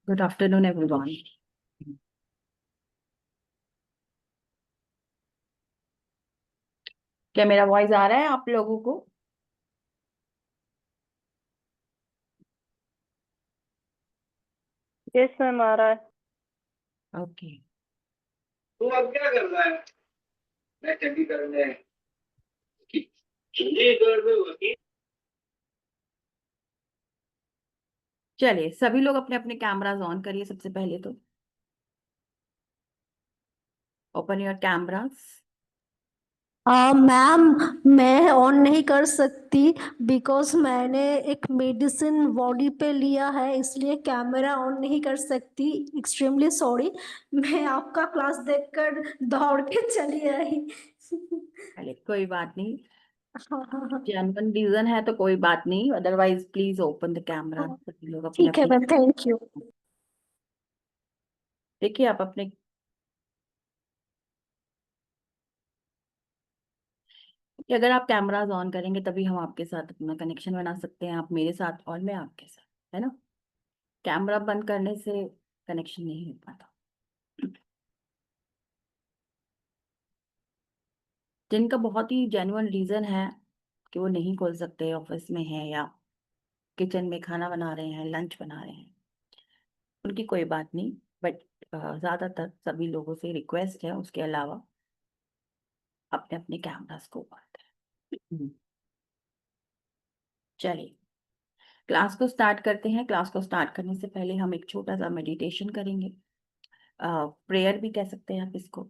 Good afternoon everyone. क्या मेरा voice आ रहा है आप लोगों को? यस मैम, आ रहा है। ओके। तू अब क्या कर रहा है? मैं चंडीगढ़ में चंडीगढ़ में वकील। चलिए सभी लोग अपने अपने कैमराज ऑन करिए। सबसे पहले तो ओपन योर कैमराज। मैम, मैं ऑन नहीं कर सकती बिकॉज मैंने एक मेडिसिन बॉडी पे लिया है, इसलिए कैमरा ऑन नहीं कर सकती। Extremely sorry. मैं आपका क्लास देखकर दौड़ के चली आई। चलिए कोई बात नहीं, हाँ हाँ हाँ जेन्युइन रीजन है तो कोई बात नहीं, otherwise please open the camera. हाँ, सभी लोग अपने ठीक है अपने मैम, थैंक यू। देखिए आप अपने। कि अगर आप कैमराज ऑन करेंगे तभी हम आपके साथ अपना कनेक्शन बना सकते हैं, आप मेरे साथ और मैं आपके साथ, है ना। कैमरा बंद करने से कनेक्शन नहीं हो पाता। जिनका बहुत ही जेन्युइन रीजन है कि वो नहीं खोल सकते, ऑफिस में है या किचन में खाना बना रहे हैं, लंच बना रहे हैं, उनकी कोई बात नहीं। बट ज्यादातर सभी लोगों से रिक्वेस्ट है उसके अलावा अपने अपने कैमरास को बंद करें। चलिए क्लास को स्टार्ट करते हैं। क्लास को स्टार्ट करने से पहले हम एक छोटा सा मेडिटेशन करेंगे। प्रेयर भी कह सकते हैं आप इसको,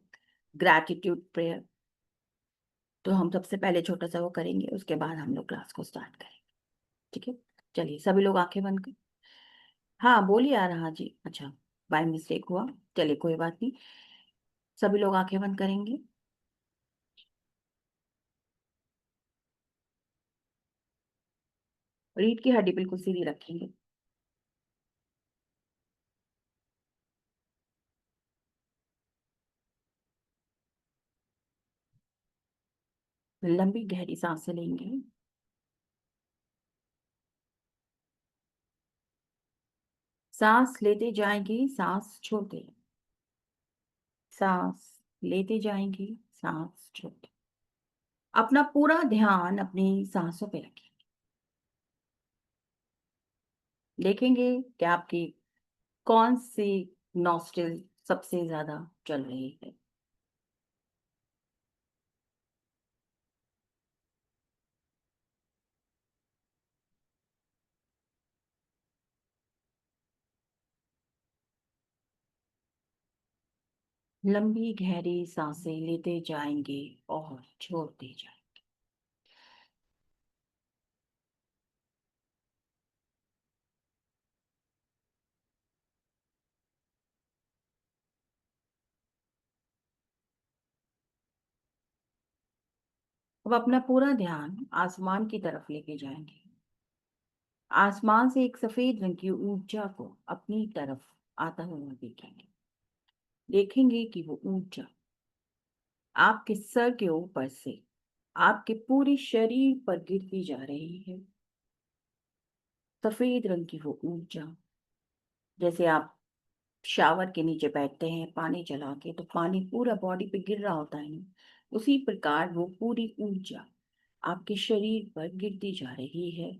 ग्रैटिट्यूड प्रेयर। तो हम सबसे पहले छोटा सा वो करेंगे, उसके बाद हम लोग क्लास को स्टार्ट करेंगे। ठीक है, चलिए सभी लोग आंखें बंद कर। हाँ बोलिए आ रहा जी। अच्छा, बाय मिस्टेक हुआ। चलिए कोई बात नहीं, सभी लोग आंखें बंद करेंगे। रीढ़ की हड्डी बिल्कुल सीधी रखेंगे। लंबी गहरी सांसें लेंगे। सांस लेते जाएंगे, सांस छोड़ते, सांस लेते जाएंगे, सांस छोड़ते। अपना पूरा ध्यान अपनी सांसों पे रखें। देखेंगे कि आपकी कौन सी नॉस्ट्रिल सबसे ज्यादा चल रही है। लंबी गहरी सांसें लेते जाएंगे और छोड़ते जाएंगे। अब अपना पूरा ध्यान आसमान की तरफ लेके जाएंगे। आसमान से एक सफेद रंग की ऊर्जा को अपनी तरफ आता हुआ देखेंगे। देखेंगे कि वो ऊर्जा आपके सर के ऊपर से आपके पूरे शरीर पर गिरती जा रही है। सफेद रंग की वो ऊर्जा, जैसे आप शावर के नीचे बैठते हैं पानी चला के तो पानी पूरा बॉडी पे गिर रहा होता है ना, उसी प्रकार वो पूरी ऊर्जा आपके शरीर पर गिरती जा रही है।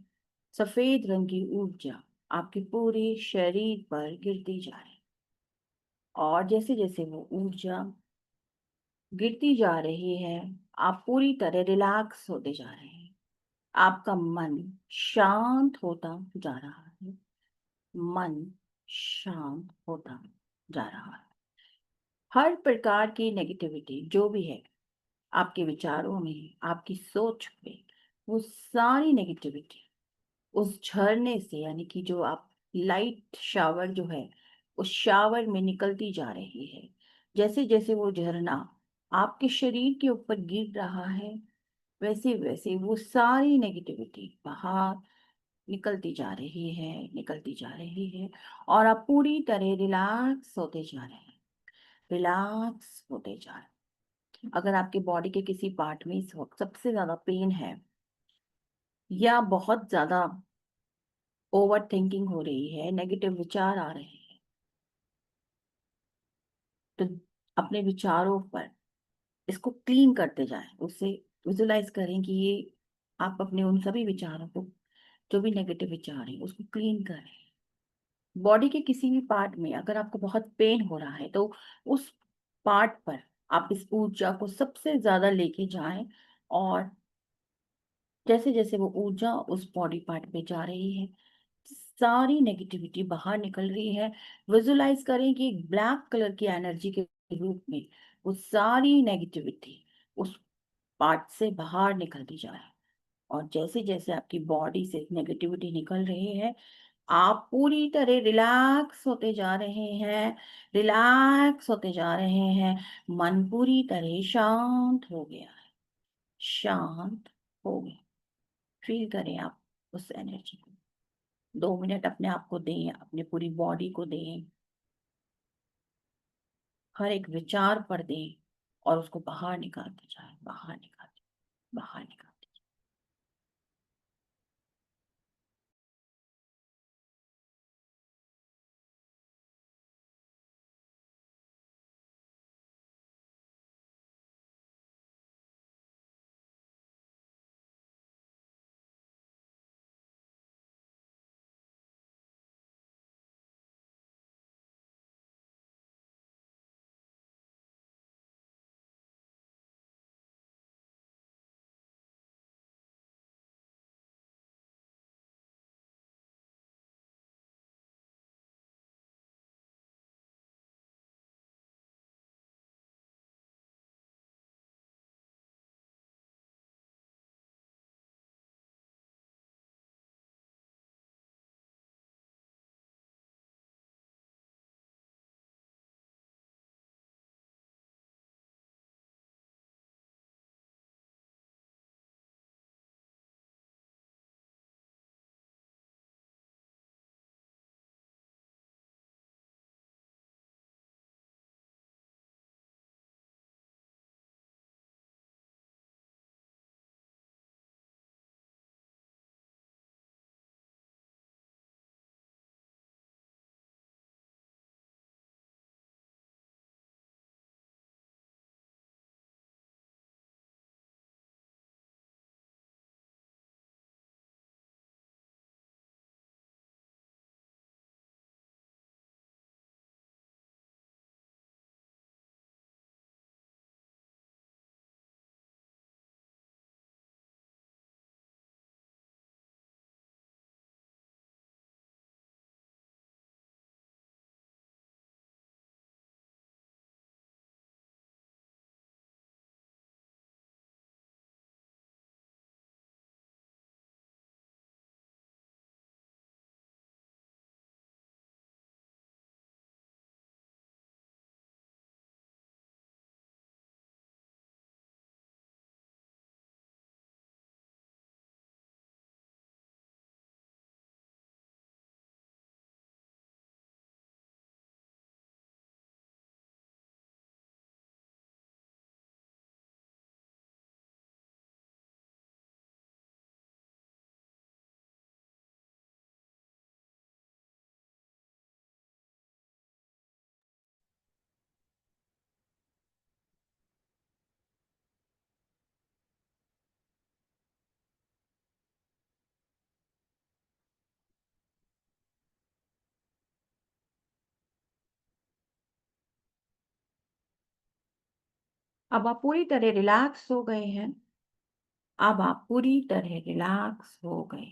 सफेद रंग की ऊर्जा आपके पूरे शरीर पर गिरती जा रही है। और जैसे जैसे वो ऊर्जा गिरती जा रही है, आप पूरी तरह रिलैक्स होते जा रहे हैं। आपका मन शांत होता जा रहा है। मन शांत होता जा रहा है। हर प्रकार की नेगेटिविटी जो भी है आपके विचारों में, आपकी सोच में, वो सारी नेगेटिविटी उस झरने से, यानी कि जो आप लाइट शावर जो है उस शावर में निकलती जा रही है। जैसे जैसे वो झरना आपके शरीर के ऊपर गिर रहा है, वैसे वैसे वो सारी नेगेटिविटी बाहर निकलती जा रही है, निकलती जा रही है। और आप पूरी तरह रिलैक्स होते जा रहे हैं, रिलैक्स होते जा रहे हैं। अगर आपके बॉडी के किसी पार्ट में इस वक्त सबसे ज्यादा पेन है या बहुत ज्यादा ओवर थिंकिंग हो रही है, नेगेटिव विचार आ रहे हैं, तो अपने विचारों पर इसको क्लीन करते जाएं। उससे विजुलाइज करें कि ये आप अपने उन सभी विचारों को, जो भी नेगेटिव विचार है, उसको क्लीन करें। बॉडी के किसी भी पार्ट में अगर आपको बहुत पेन हो रहा है, तो उस पार्ट पर आप इस ऊर्जा को सबसे ज्यादा लेके जाएं, और जैसे जैसे वो ऊर्जा उस बॉडी पार्ट पे जा रही है, सारी नेगेटिविटी बाहर निकल रही है। विजुलाइज करें कि एक ब्लैक कलर की एनर्जी के रूप में वो सारी नेगेटिविटी उस पार्ट से बाहर निकलती जाए। और जैसे जैसे आपकी बॉडी से नेगेटिविटी निकल रही है, आप पूरी तरह रिलैक्स होते जा रहे हैं, रिलैक्स होते जा रहे हैं। मन पूरी तरह शांत हो गया है, शांत हो गया। फील करें आप उस एनर्जी को। 2 मिनट अपने आप को दें, अपने पूरी बॉडी को दें, हर एक विचार पर दें, और उसको बाहर निकालते जाए, बाहर निकालते, बाहर निकालते। अब आप पूरी तरह रिलैक्स हो गए हैं। अब आप पूरी तरह रिलैक्स हो गए।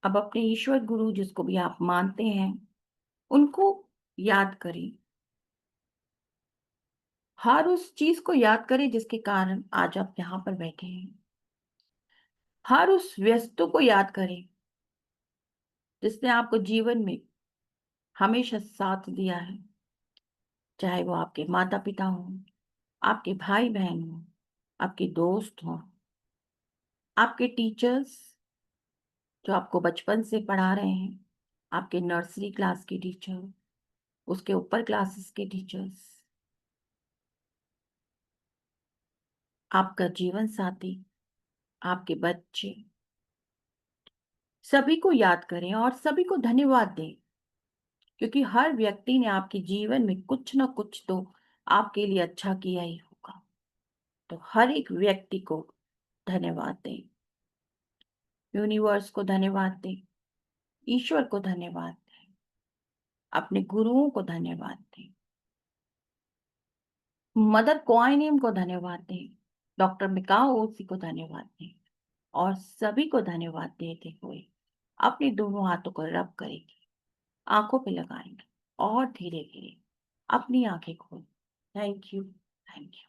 अब अपने ईश्वर गुरु, जिसको भी आप मानते हैं, उनको याद करें। हर उस चीज को याद करें जिसके कारण आज आप यहाँ पर बैठे हैं। हर उस वस्तु को याद करें जिसने आपको जीवन में हमेशा साथ दिया है। चाहे वो आपके माता पिता हों, आपके भाई बहन हों, आपके दोस्त हों, आपके टीचर्स जो आपको बचपन से पढ़ा रहे हैं, आपके नर्सरी क्लास के टीचर, उसके ऊपर क्लासेस के टीचर्स, आपका जीवन साथी, आपके बच्चे, सभी को याद करें और सभी को धन्यवाद दें, क्योंकि हर व्यक्ति ने आपके जीवन में कुछ ना कुछ तो आपके लिए अच्छा किया ही होगा। तो हर एक व्यक्ति को धन्यवाद दें, यूनिवर्स को धन्यवाद दें, ईश्वर को धन्यवाद दें, अपने गुरुओं को धन्यवाद दें, मदर क्वाइनियम को धन्यवाद दें, डॉक्टर मिकाओ ओसी को धन्यवाद दें, और सभी को धन्यवाद देते हुए अपने दोनों हाथों को रब करेंगे, आंखों पे लगाएंगे और धीरे धीरे अपनी आंखें खोल। Thank you, thank you.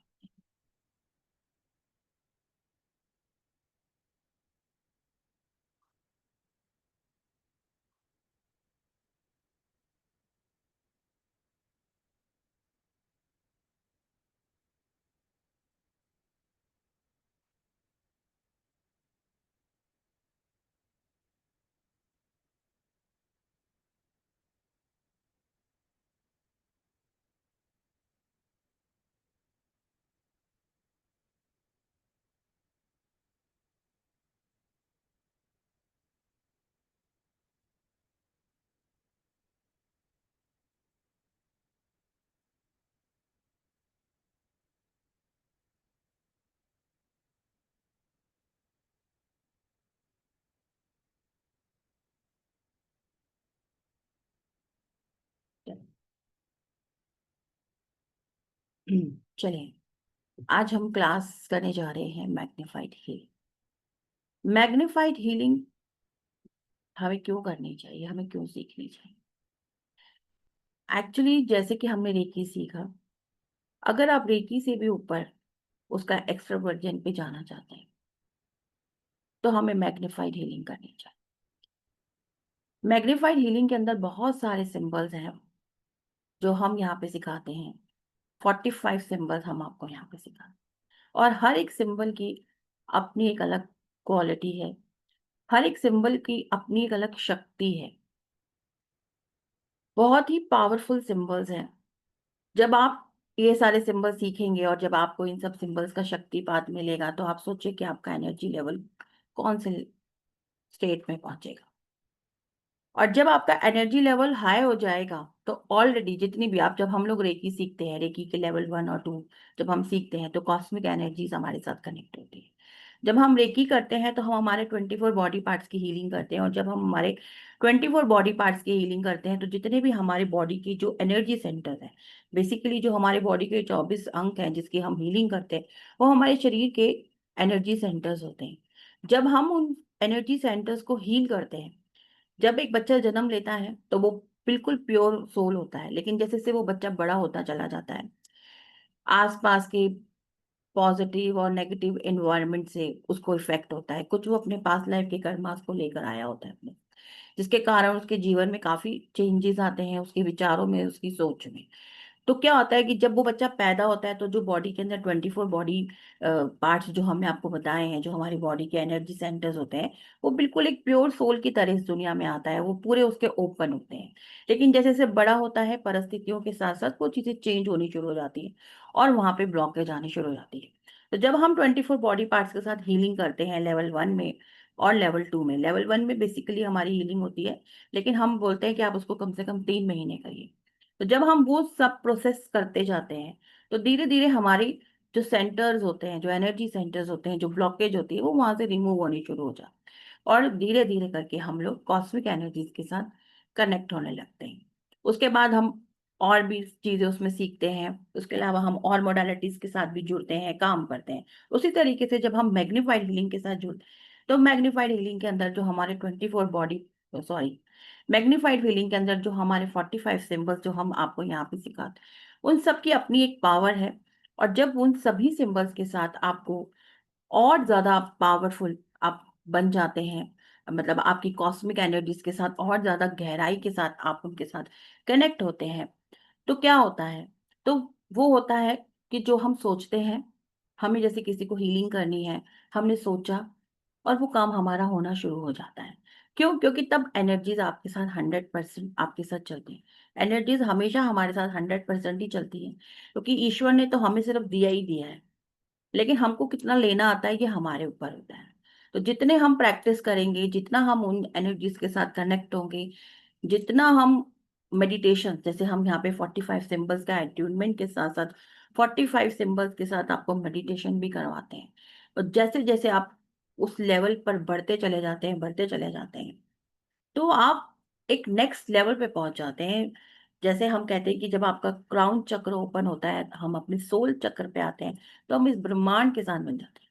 चलिए, आज हम क्लास करने जा रहे हैं मैग्निफाइड हीलिंग। मैग्निफाइड हीलिंग हमें क्यों करनी चाहिए, हमें क्यों सीखनी चाहिए? एक्चुअली जैसे कि हमने रेकी सीखा, अगर आप रेकी से भी ऊपर उसका एक्स्ट्रा वर्जन पे जाना चाहते हैं तो हमें मैग्निफाइड हीलिंग करनी चाहिए। मैग्निफाइड हीलिंग के अंदर बहुत सारे सिंबल्स हैं जो हम यहाँ पे सिखाते हैं। 45 सिंबल्स हम आपको यहाँ पे सिखाते हैं, और हर एक सिंबल की अपनी एक अलग क्वालिटी है, हर एक सिंबल की अपनी एक अलग शक्ति है। बहुत ही पावरफुल सिंबल्स हैं। जब आप ये सारे सिंबल सीखेंगे और जब आपको इन सब सिंबल्स का शक्तिपात मिलेगा तो आप सोचिए कि आपका एनर्जी लेवल कौन से स्टेट में पहुंचेगा। और जब आपका एनर्जी लेवल हाई हो जाएगा तो ऑलरेडी जितनी भी आप, जब हम लोग रेकी सीखते हैं, रेकी के लेवल 1 और 2 जब हम सीखते हैं तो कॉस्मिक एनर्जीज हमारे साथ कनेक्ट होती है। जब हम रेकी करते हैं तो हम हमारे 24 बॉडी पार्ट्स की हीलिंग करते हैं, और जब हम हमारे 24 बॉडी पार्ट्स की हीलिंग करते हैं तो जितने भी हमारे बॉडी की जो एनर्जी सेंटर्स हैं, बेसिकली जो हमारे बॉडी के 24 अंग हैं जिसकी हम हीलिंग करते हैं, वो हमारे शरीर के एनर्जी सेंटर्स होते हैं। जब हम उन एनर्जी सेंटर्स को हील करते हैं, जब एक बच्चा जन्म लेता है तो वो बिल्कुल प्योर सोल होता है, लेकिन जैसे जैसे वो बच्चा बड़ा होता चला जाता है, आसपास के पॉजिटिव और नेगेटिव एनवायरनमेंट से उसको इफेक्ट होता है। कुछ वो अपने पास्ट लाइफ के कर्मास को लेकर आया होता है अपने, जिसके कारण उसके जीवन में काफी चेंजेस आते हैं, उसके विचारों में, उसकी सोच में। तो क्या होता है कि जब वो बच्चा पैदा होता है तो जो बॉडी के अंदर 24 बॉडी पार्ट्स जो हमने आपको बताए हैं, जो हमारी बॉडी के एनर्जी सेंटर्स होते हैं, वो बिल्कुल एक प्योर सोल की तरह इस दुनिया में आता है, वो पूरे उसके ओपन होते हैं। लेकिन जैसे जैसे बड़ा होता है, परिस्थितियों के साथ साथ वो चीजें चेंज होनी शुरू हो जाती है और वहां पे ब्लॉकेज आनी शुरू हो जाती है। तो जब हम 24 बॉडी पार्ट्स के साथ हीलिंग करते हैं लेवल 1 में और लेवल 2 में, लेवल 1 में बेसिकली हमारी हीलिंग होती है, लेकिन हम बोलते हैं कि आप उसको कम से कम 3 महीने करिए। तो जब हम वो सब प्रोसेस करते जाते हैं तो धीरे धीरे हमारी जो सेंटर्स होते हैं, जो एनर्जी सेंटर्स होते हैं, जो ब्लॉकेज होती है, वो वहां से रिमूव होनी शुरू हो जाती है, और धीरे धीरे करके हम लोग कॉस्मिक एनर्जीज के साथ कनेक्ट होने लगते हैं। उसके बाद हम और भी चीजें उसमें सीखते हैं, उसके अलावा हम और मोडालिटीज के साथ भी जुड़ते हैं, काम करते हैं। उसी तरीके से जब हम मैग्नीफाइड हीलिंग के साथ जुड़ते हैं तो मैग्नीफाइड हीलिंग के अंदर जो हमारे 24 बॉडी, सॉरी, मैग्नीफाइड हीलिंग के अंदर जो हमारे 45 सिंबल्स जो हम आपको यहाँ पे सिखाते हैं, उन सब की अपनी एक पावर है। और जब उन सभी सिंबल्स के साथ आपको और ज्यादा पावरफुल आप बन जाते हैं, मतलब आपकी कॉस्मिक एनर्जीज के साथ और ज्यादा गहराई के साथ आप उनके साथ कनेक्ट होते हैं, तो क्या होता है? तो वो होता है कि जो हम सोचते हैं, हमें जैसे किसी को हीलिंग करनी है, हमने सोचा और वो काम हमारा होना शुरू हो जाता है। क्यों? क्योंकि तब एनर्जीज आपके साथ 100% आपके साथ चलती हैं। एनर्जीज हमेशा हमारे साथ 100% ही चलती हैं, क्योंकि ईश्वर ने तो हमें सिर्फ दिया ही दिया है, लेकिन हमको कितना लेना आता है ये हमारे ऊपर होता है। तो जितने हम प्रैक्टिस करेंगे, जितना हम उन एनर्जीज के साथ कनेक्ट होंगे, जितना हम मेडिटेशन, जैसे हम यहाँ पे 45 सिंबल्स का एट्यूनमेंट के साथ साथ 45 सिंबल्स के साथ आपको मेडिटेशन भी करवाते हैं। और जैसे जैसे आप उस लेवल पर बढ़ते चले जाते हैं, बढ़ते चले जाते हैं, तो आप एक नेक्स्ट लेवल पे पहुंच जाते हैं। जैसे हम कहते हैं कि जब आपका क्राउन चक्र ओपन होता है, हम अपने सोल चक्र पे आते हैं, तो हम इस ब्रह्मांड के साथ बन जाते हैं।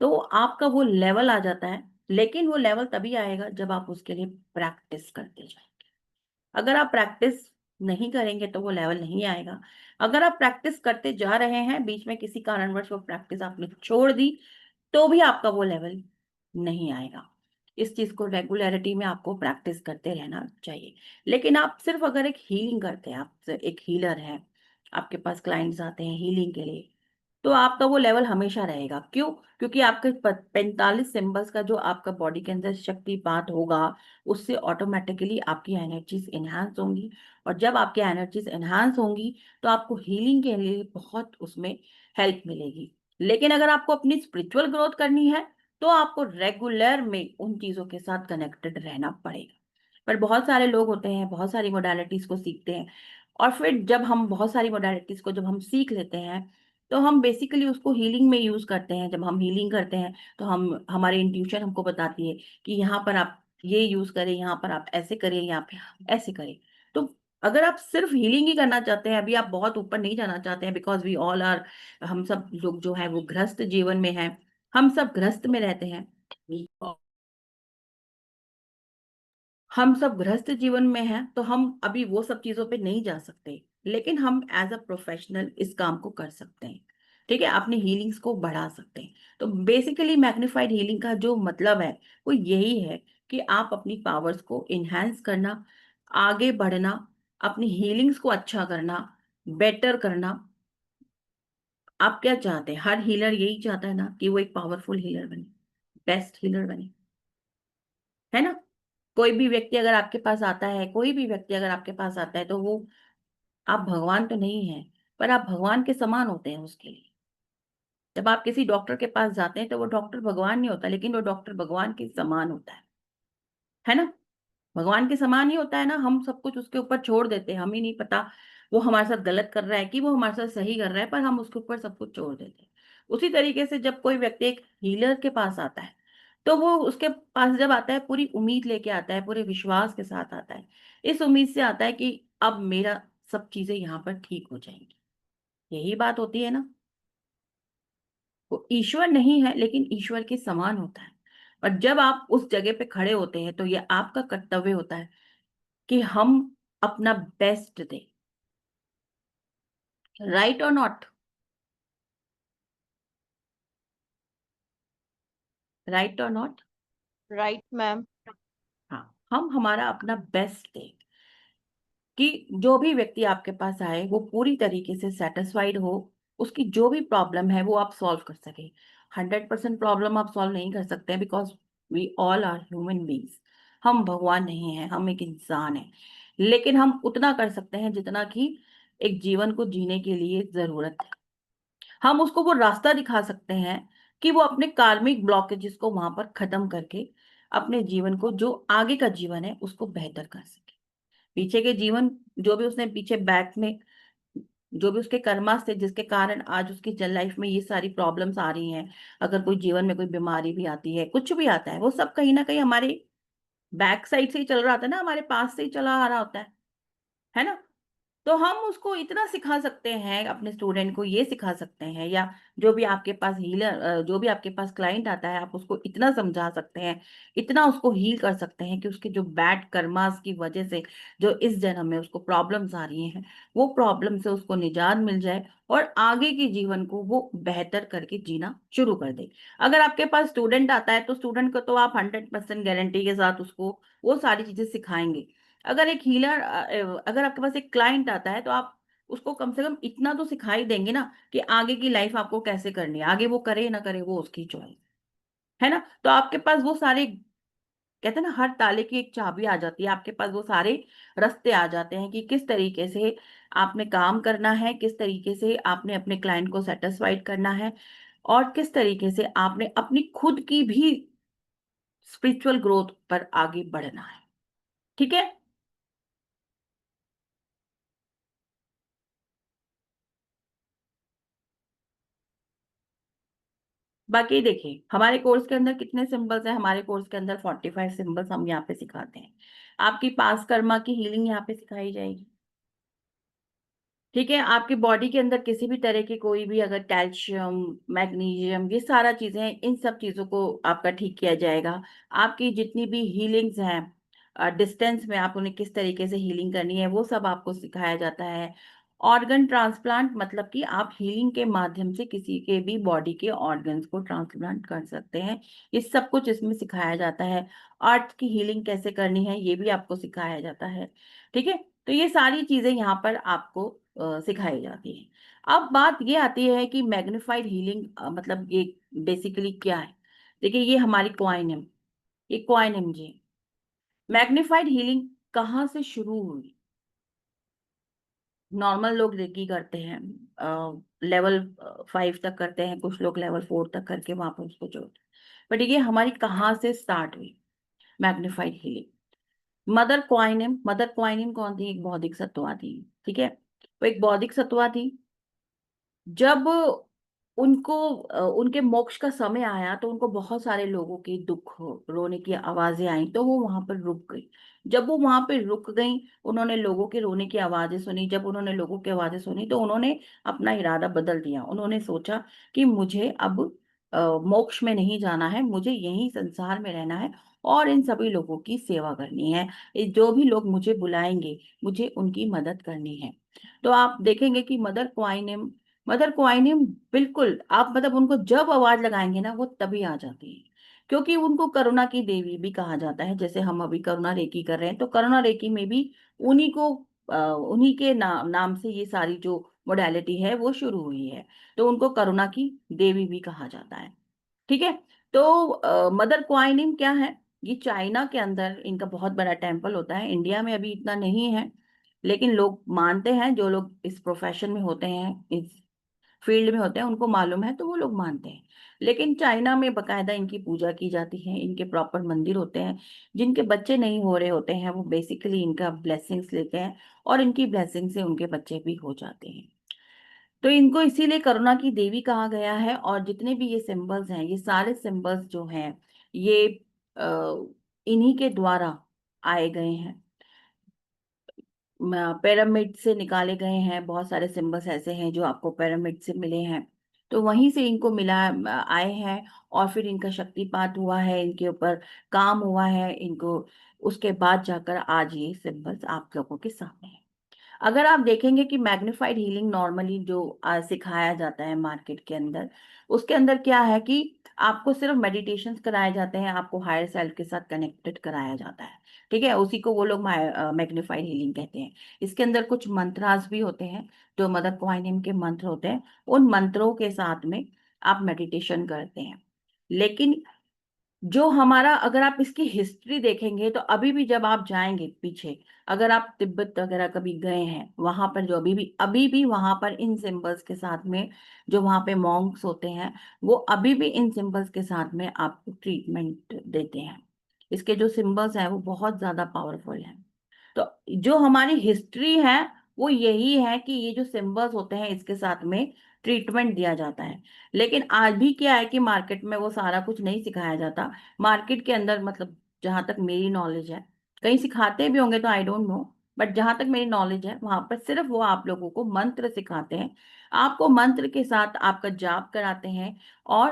तो आपका वो लेवल आ जाता है, लेकिन वो लेवल तभी आएगा जब आप उसके लिए प्रैक्टिस करते जाएं। अगर आप प्रैक्टिस नहीं करेंगे तो वो लेवल नहीं आएगा। अगर आप प्रैक्टिस करते जा रहे हैं, बीच में किसी कारणवश वो प्रैक्टिस आपने छोड़ दी, तो भी आपका वो लेवल नहीं आएगा। इस चीज को रेगुलरिटी में आपको प्रैक्टिस करते रहना चाहिए। लेकिन आप सिर्फ अगर एक हीलिंग करते हैं, आप एक हीलर हैं, आपके पास क्लाइंट्स आते हैं हीलिंग के लिए, तो आपका वो लेवल हमेशा रहेगा। क्यों? क्योंकि आपके 45 सिंबल्स का जो आपका बॉडी के अंदर शक्तिपात होगा, उससे ऑटोमेटिकली आपकी एनर्जीज एनहांस होंगी। और जब आपकी एनर्जीज एनहांस होंगी, तो आपको हीलिंग के लिए बहुत उसमें हेल्प मिलेगी। लेकिन अगर आपको अपनी स्पिरिचुअल ग्रोथ करनी है, तो आपको रेगुलर में उन चीजों के साथ कनेक्टेड रहना पड़ेगा। पर बहुत सारे लोग होते हैं, बहुत सारी मोडालिटीज को सीखते हैं, और फिर जब हम बहुत सारी मोडालिटीज को जब हम सीख लेते हैं, तो हम बेसिकली उसको हीलिंग में यूज करते हैं। जब हम हीलिंग करते हैं, तो हम हमारे इंट्यूशन हमको बताती है कि यहाँ पर आप ये यूज करें, यहाँ पर आप ऐसे करें, यहाँ पे आप ऐसे करें। तो अगर आप सिर्फ हीलिंग ही करना चाहते हैं, अभी आप बहुत ऊपर नहीं जाना चाहते हैं, बिकॉज वी ऑल आर, हम सब लोग जो है वो गृहस्थ जीवन में हैं, हम सब गृहस्थ में रहते हैं, हम सब गृहस्थ जीवन में हैं, तो हम अभी वो सब चीजों पे नहीं जा सकते। लेकिन हम एज अ प्रोफेशनल इस काम को कर सकते हैं। ठीक है, अपनी हीलिंग्स को बढ़ा सकते हैं। तो बेसिकली मैग्नीफाइड हीलिंग का जो मतलब है, वो यही है कि आप अपनी पावर्स को इनहेंस करना, आगे बढ़ना, अपनी हीलिंग्स को अच्छा करना, बेटर करना। आप क्या चाहते हैं? हर हीलर यही चाहता है ना कि वो एक पावरफुल हीलर बने, बेस्ट हीलर बने, है ना? कोई भी व्यक्ति अगर आपके पास आता है, कोई भी व्यक्ति अगर आपके पास आता है, तो वो, आप भगवान तो नहीं है, पर आप भगवान के समान होते हैं उसके लिए। जब आप किसी डॉक्टर के पास जाते हैं, तो वो डॉक्टर भगवान नहीं होता, लेकिन वो डॉक्टर भगवान के समान होता है ना? भगवान के समान ही होता है ना। हम सब कुछ उसके ऊपर छोड़ देते हैं, हमें नहीं पता वो हमारे साथ गलत कर रहा है कि वो हमारे साथ सही कर रहा है, पर हम उसके ऊपर सब कुछ छोड़ देते हैं। उसी तरीके से जब कोई व्यक्ति एक हीलर के पास आता है, तो वो उसके पास जब आता है, पूरी उम्मीद लेके आता है, पूरे विश्वास के साथ आता है। इस उम्मीद से आता है कि अब मेरा सब चीजें यहाँ पर ठीक हो जाएंगी। यही बात होती है ना। वो ईश्वर नहीं है, लेकिन ईश्वर के समान होता है। और जब आप उस जगह पे खड़े होते हैं, तो ये आपका कर्तव्य होता है कि हम अपना बेस्ट दें। राइट और नॉट? राइट और नॉट? Right ma'am. हाँ, हम हमारा अपना बेस्ट दें कि जो भी व्यक्ति आपके पास आए, वो पूरी तरीके से सेटिस्फाइड हो। उसकी जो भी प्रॉब्लम है, वो आप सॉल्व कर सके। 100% प्रॉब्लम आप सॉल्व नहीं कर सकते हैं, because we all are human beings. हम भगवान नहीं हैं, हम एक इंसान हैं। लेकिन हम उतना कर सकते हैं जितना कि एक जीवन को जीने के लिए जरूरत है। हम उसको वो रास्ता दिखा सकते हैं कि वो अपने कार्मिक ब्लॉकेजेस को वहां पर खत्म करके अपने जीवन को, जो आगे का जीवन है, उसको बेहतर कर सके। पीछे के जीवन, जो भी उसने पीछे बैक में, जो भी उसके कर्मा थे, जिसके कारण आज उसकी जल लाइफ में ये सारी प्रॉब्लम्स आ रही हैं, अगर कोई जीवन में कोई बीमारी भी आती है, कुछ भी आता है, वो सब कहीं ना कहीं हमारे बैक साइड से ही चल रहा होता है ना, हमारे पास से ही चला आ रहा होता है ना? तो हम उसको इतना सिखा सकते हैं, अपने स्टूडेंट को ये सिखा सकते हैं, या जो भी आपके पास हीलर, जो भी आपके पास क्लाइंट आता है, आप उसको इतना समझा सकते हैं, इतना उसको हील कर सकते हैं कि उसके जो बैड कर्मास की वजह से जो इस जन्म में उसको प्रॉब्लम्स आ रही हैं, वो प्रॉब्लम से उसको निजात मिल जाए, और आगे के जीवन को वो बेहतर करके जीना शुरू कर दे। अगर आपके पास स्टूडेंट आता है, तो स्टूडेंट को तो आप 100% गारंटी के साथ उसको वो सारी चीजें सिखाएंगे। अगर एक हीलर, अगर आपके पास एक क्लाइंट आता है, तो आप उसको कम से कम इतना तो सिखा ही देंगे ना कि आगे की लाइफ आपको कैसे करनी है। आगे वो करे ना करे, वो उसकी चॉइस है ना। तो आपके पास वो सारे, कहते हैं ना, हर ताले की एक चाबी आ जाती है, आपके पास वो सारे रास्ते आ जाते हैं कि किस तरीके से आपने काम करना है, किस तरीके से आपने अपने क्लाइंट को सेटिस्फाइड करना है, और किस तरीके से आपने अपनी खुद की भी स्पिरिचुअल ग्रोथ पर आगे बढ़ना है। ठीक है। बाकी देखिए हमारे कोर्स के अंदर कितने सिंबल्स हैं। हमारे कोर्स के अंदर 45 सिंबल्स हम यहाँ पे सिखाते हैं। आपकी पास कर्मा की हीलिंग यहाँ पे सिखाई जाएगी। ठीक है। आपकी बॉडी के अंदर किसी भी तरह की कोई भी अगर कैल्शियम, मैग्नीशियम, ये सारा चीजें हैं, इन सब चीजों को आपका ठीक किया जाएगा। आपकी जितनी भी हीलिंग्स हैं डिस्टेंस में, आप उन्हें किस तरीके से हीलिंग करनी है वो सब आपको सिखाया जाता है। ऑर्गन ट्रांसप्लांट मतलब कि आप हीलिंग के माध्यम से किसी के भी बॉडी के ऑर्गन्स को ट्रांसप्लांट कर सकते हैं। ये सब कुछ इसमें सिखाया जाता है। अर्थ की हीलिंग कैसे करनी है ये भी आपको सिखाया जाता है। ठीक है। तो ये सारी चीजें यहाँ पर आपको सिखाई जाती है। अब बात ये आती है कि मैग्नीफाइड हीलिंग मतलब ये बेसिकली क्या है। देखिए ये हमारी क्वाइन है, ये क्वाइन है जी। मैग्नीफाइड हीलिंग कहाँ से शुरू हुई। नॉर्मल लोग रेकी करते हैं, लेवल 5 तक करते हैं, कुछ लोग लेवल 4 तक करके वहां पर उसको जोड़ते हैं। बट ये हमारी कहाँ से स्टार्ट हुई मैग्नीफाइड हीलिंग। मदर क्वाइनिम, मदर क्वाइनिम कौन थी। एक बौद्धिक सत्वा थी। ठीक है। वो एक बौद्धिक सत्वा थी। जब उनको उनके मोक्ष का समय आया तो उनको बहुत सारे लोगों की दुख रोने की आवाजें आई तो वो वहां पर रुक गई। जब वो वहां पर रुक गई, उन्होंने लोगों के रोने की आवाजें सुनी। जब उन्होंने लोगों की आवाजें सुनी तो उन्होंने अपना इरादा बदल दिया। उन्होंने सोचा कि मुझे अब मोक्ष में नहीं जाना है, मुझे यहीं संसार में रहना है और इन सभी लोगों की सेवा करनी है। ये जो भी लोग मुझे बुलाएंगे मुझे उनकी मदद करनी है। तो आप देखेंगे कि मदर क्वाइनिम बिल्कुल, आप मतलब उनको जब आवाज लगाएंगे ना वो तभी आ जाती है। क्योंकि उनको करुणा की देवी भी कहा जाता है। जैसे हम अभी करुणा रेकी कर रहे हैं तो करुणा रेकी में भी उन्हीं को उन्हीं के नाम से ये सारी जो मोडालिटी है वो शुरू हुई है। तो उनको करुणा की देवी भी कहा जाता है। ठीक है। तो मदर क्वाइनिम क्या है। ये चाइना के अंदर इनका बहुत बड़ा टेम्पल होता है। इंडिया में अभी इतना नहीं है, लेकिन लोग मानते हैं, जो लोग इस प्रोफेशन में होते हैं, इस फील्ड में होते हैं, उनको मालूम है तो वो लोग मानते हैं। लेकिन चाइना में बकायदा इनकी पूजा की जाती है। इनके प्रॉपर मंदिर होते हैं। जिनके बच्चे नहीं हो रहे होते हैं वो बेसिकली इनका ब्लेसिंग्स लेते हैं और इनकी ब्लेसिंग से उनके बच्चे भी हो जाते हैं। तो इनको इसीलिए करुणा की देवी कहा गया है। और जितने भी ये सिंबल्स हैं, ये सारे सिंबल्स जो हैं ये इन्हीं के द्वारा आए गए हैं। पिरामिड से निकाले गए हैं। बहुत सारे सिंबल्स ऐसे हैं जो आपको पिरामिड से मिले हैं। तो वहीं से इनको मिला आए हैं और फिर इनका शक्तिपात हुआ है, इनके ऊपर काम हुआ है इनको। उसके बाद जाकर आज ये सिंबल्स आप लोगों के सामने हैं। अगर आप देखेंगे कि मैग्नीफाइड हीलिंग नॉर्मली जो सिखाया जाता है मार्केट के अंदर, उसके अंदर क्या है कि आपको सिर्फ मेडिटेशंस कराए जाते हैं, आपको हायर सेल्फ के साथ कनेक्टेड कराया जाता है। ठीक है। उसी को वो लोग मैग्नीफाइड हीलिंग कहते हैं। इसके अंदर कुछ मंत्रास भी होते हैं, जो मदर क्वाइनिम के मंत्र होते हैं। उन मंत्रों के साथ में आप मेडिटेशन करते हैं। लेकिन जो हमारा, अगर आप इसकी हिस्ट्री देखेंगे तो अभी भी जब आप जाएंगे पीछे, अगर आप तिब्बत वगैरह कभी गए हैं वहां पर, जो अभी भी वहां पर इन सिंबल्स के साथ में जो वहां पे मॉन्क्स होते हैं वो अभी भी इन सिंबल्स के साथ में आपको ट्रीटमेंट देते हैं। इसके जो सिंबल्स हैं वो बहुत ज्यादा पावरफुल हैं। तो जो हमारी हिस्ट्री है वो यही है कि ये जो सिंबल्स होते हैं इसके साथ में ट्रीटमेंट दिया जाता है। लेकिन आज भी क्या है कि मार्केट में वो सारा कुछ नहीं सिखाया जाता। मार्केट के अंदर मतलब जहां तक मेरी नॉलेज है, कहीं सिखाते भी होंगे तो आई डोंट नो, बट जहां तक मेरी नॉलेज है वहां पर सिर्फ वो आप लोगों को मंत्र सिखाते हैं। आपको मंत्र के साथ आपका जाप कराते हैं और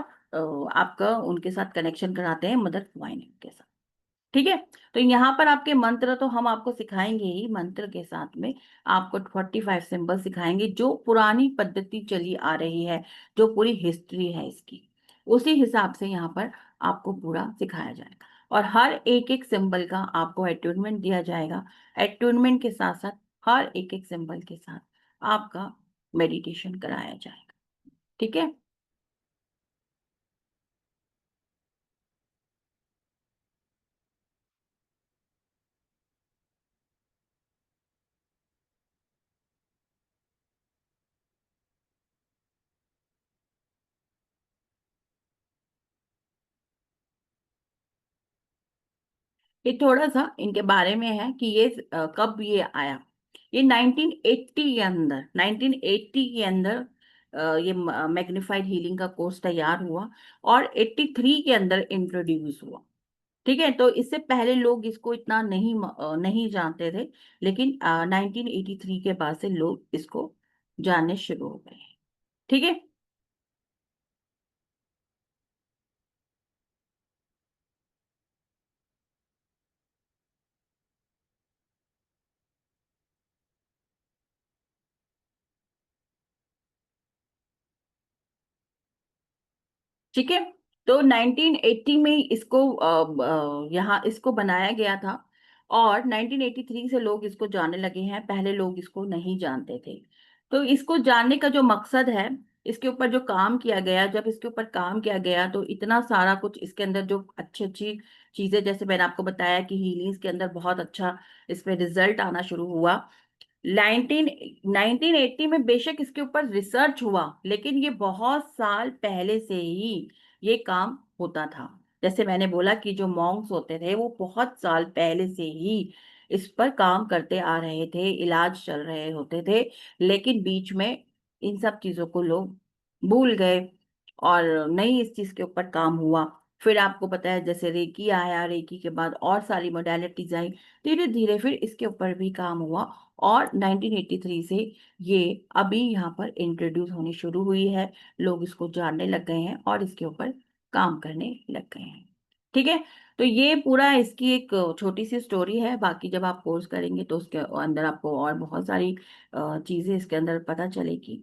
आपका उनके साथ कनेक्शन कराते हैं मदर डिवाइन के साथ। ठीक है। तो यहाँ पर आपके मंत्र तो हम आपको सिखाएंगे ही, मंत्र के साथ में आपको 45 सिंबल सिखाएंगे जो पुरानी पद्धति चली आ रही है, जो पूरी हिस्ट्री है इसकी, उसी हिसाब से यहाँ पर आपको पूरा सिखाया जाएगा। और हर एक एक सिंबल का आपको एट्यूनमेंट दिया जाएगा। एट्यूनमेंट के साथ साथ हर एक एक सिंबल के साथ आपका मेडिटेशन कराया जाएगा। ठीक है। ये थोड़ा सा इनके बारे में है कि ये कब ये आया। ये 1980 के अंदर, 1980 के अंदर ये मैग्निफाइड हीलिंग का कोर्स तैयार हुआ और 83 के अंदर इंट्रोड्यूस हुआ। ठीक है, तो इससे पहले लोग इसको इतना नहीं जानते थे, लेकिन 1983 के बाद से लोग इसको जानने शुरू हो गए हैं। ठीक है। ठीक है, तो 1980 में इसको यहाँ इसको बनाया गया था और 1983 से लोग इसको जानने लगे हैं, पहले लोग इसको नहीं जानते थे। तो इसको जानने का जो मकसद है, इसके ऊपर जो काम किया गया, जब इसके ऊपर काम किया गया तो इतना सारा कुछ इसके अंदर जो अच्छी अच्छी चीजें, जैसे मैंने आपको बताया कि हीलिंग्स के अंदर बहुत अच्छा इसमें रिजल्ट आना शुरू हुआ। 1980 में बेशक इसके ऊपर रिसर्च हुआ, लेकिन ये बहुत साल पहले से ही ये काम होता था। जैसे मैंने बोला कि जो मॉन्क्स होते थे वो बहुत साल पहले से ही इस पर काम करते आ रहे थे, इलाज चल रहे होते थे, लेकिन बीच में इन सब चीजों को लोग भूल गए और नहीं इस चीज के ऊपर काम हुआ। फिर आपको पता है जैसे रेकी आया, रेकी के बाद और सारी मोडालिटीज आई, धीरे धीरे फिर इसके ऊपर भी काम हुआ और 1983 से ये अभी यहाँ पर इंट्रोड्यूस होनी शुरू हुई है। लोग इसको जानने लग गए हैं और इसके ऊपर काम करने लग गए हैं। ठीक है, तो ये पूरा इसकी एक छोटी सी स्टोरी है। बाकी जब आप कोर्स करेंगे तो उसके अंदर आपको और बहुत सारी चीजें इसके अंदर पता चलेगी।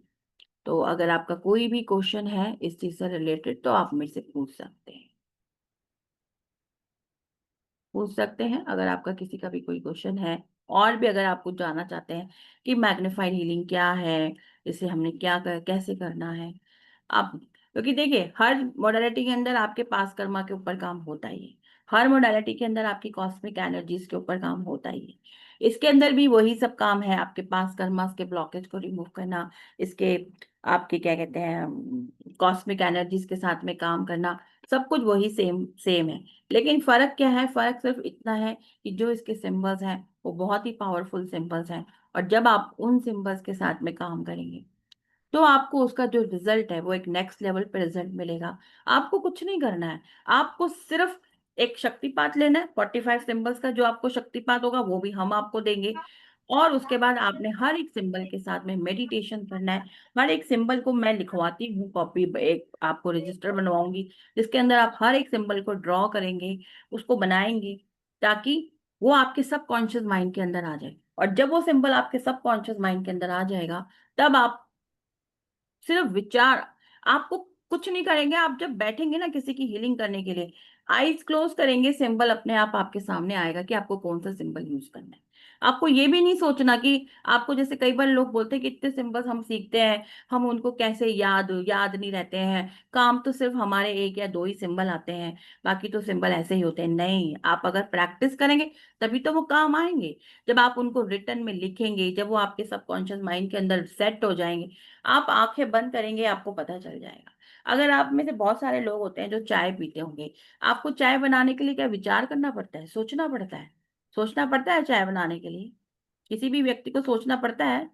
तो अगर आपका कोई भी क्वेश्चन है इस चीज से रिलेटेड तो आप मेरे से पूछ सकते हैं, पूछ सकते हैं अगर आपका किसी का भी कोई क्वेश्चन है। और भी अगर आप कुछ जानना चाहते हैं कि मैग्नीफाइड हीलिंग क्या है, इसे हमने कैसे करना है आप, क्योंकि देखिए हर मोडालिटी के अंदर आपके पास कर्मा के ऊपर काम होता ही है, हर मोडालिटी के अंदर आपकी कॉस्मिक एनर्जीज के ऊपर काम होता ही है। इसके अंदर भी वही सब काम है, आपके पास कर्मा के ब्लॉकेज को रिमूव करना, इसके आपके क्या कहते हैं कॉस्मिक एनर्जीज के साथ में काम करना, सब कुछ वही सेम सेम है। लेकिन फर्क क्या है, फर्क सिर्फ इतना है कि जो इसके सिंबल्स हैं वो बहुत ही पावरफुल सिंबल्स हैं, और जब आप उन सिंबल्स के साथ में काम करेंगे तो आपको उसका जो रिजल्ट है वो एक नेक्स्ट लेवल पे रिजल्ट मिलेगा। आपको कुछ नहीं करना है, आपको सिर्फ एक शक्तिपात लेना है, 45 सिंबल्स का जो आपको शक्तिपात होगा वो भी हम आपको देंगे। और उसके बाद आपने हर एक सिंबल के साथ में मेडिटेशन करना है। हर एक सिंबल को मैं लिखवाती हूँ, कॉपी एक आपको रजिस्टर बनवाऊंगी जिसके अंदर आप हर एक सिंबल को ड्रॉ करेंगे, उसको बनाएंगे, ताकि वो आपके सबकॉन्शियस माइंड के अंदर आ जाए। और जब वो सिंबल आपके सबकॉन्शियस माइंड के अंदर आ जाएगा तब आप सिर्फ विचार, आपको कुछ नहीं करेंगे। आप जब बैठेंगे ना किसी की हीलिंग करने के लिए, आईज क्लोज करेंगे, सिंबल अपने आप आपके सामने आएगा कि आपको कौन सा सिंबल यूज करना है। आपको ये भी नहीं सोचना कि आपको, जैसे कई बार लोग बोलते हैं कि इतने सिंबल्स हम सीखते हैं, हम उनको कैसे याद याद नहीं रहते हैं, काम तो सिर्फ हमारे एक या दो ही सिंबल आते हैं, बाकी तो सिंबल ऐसे ही होते हैं। नहीं, आप अगर प्रैक्टिस करेंगे तभी तो वो काम आएंगे। जब आप उनको रिटर्न में लिखेंगे, जब वो आपके सबकॉन्शियस माइंड के अंदर सेट हो जाएंगे, आप आंखें बंद करेंगे आपको पता चल जाएगा। अगर आप में से बहुत सारे लोग होते हैं जो चाय पीते होंगे, आपको चाय बनाने के लिए क्या विचार करना पड़ता है, सोचना पड़ता है, सोचना पड़ता है चाय बनाने के लिए, किसी भी व्यक्ति को सोचना पड़ता है।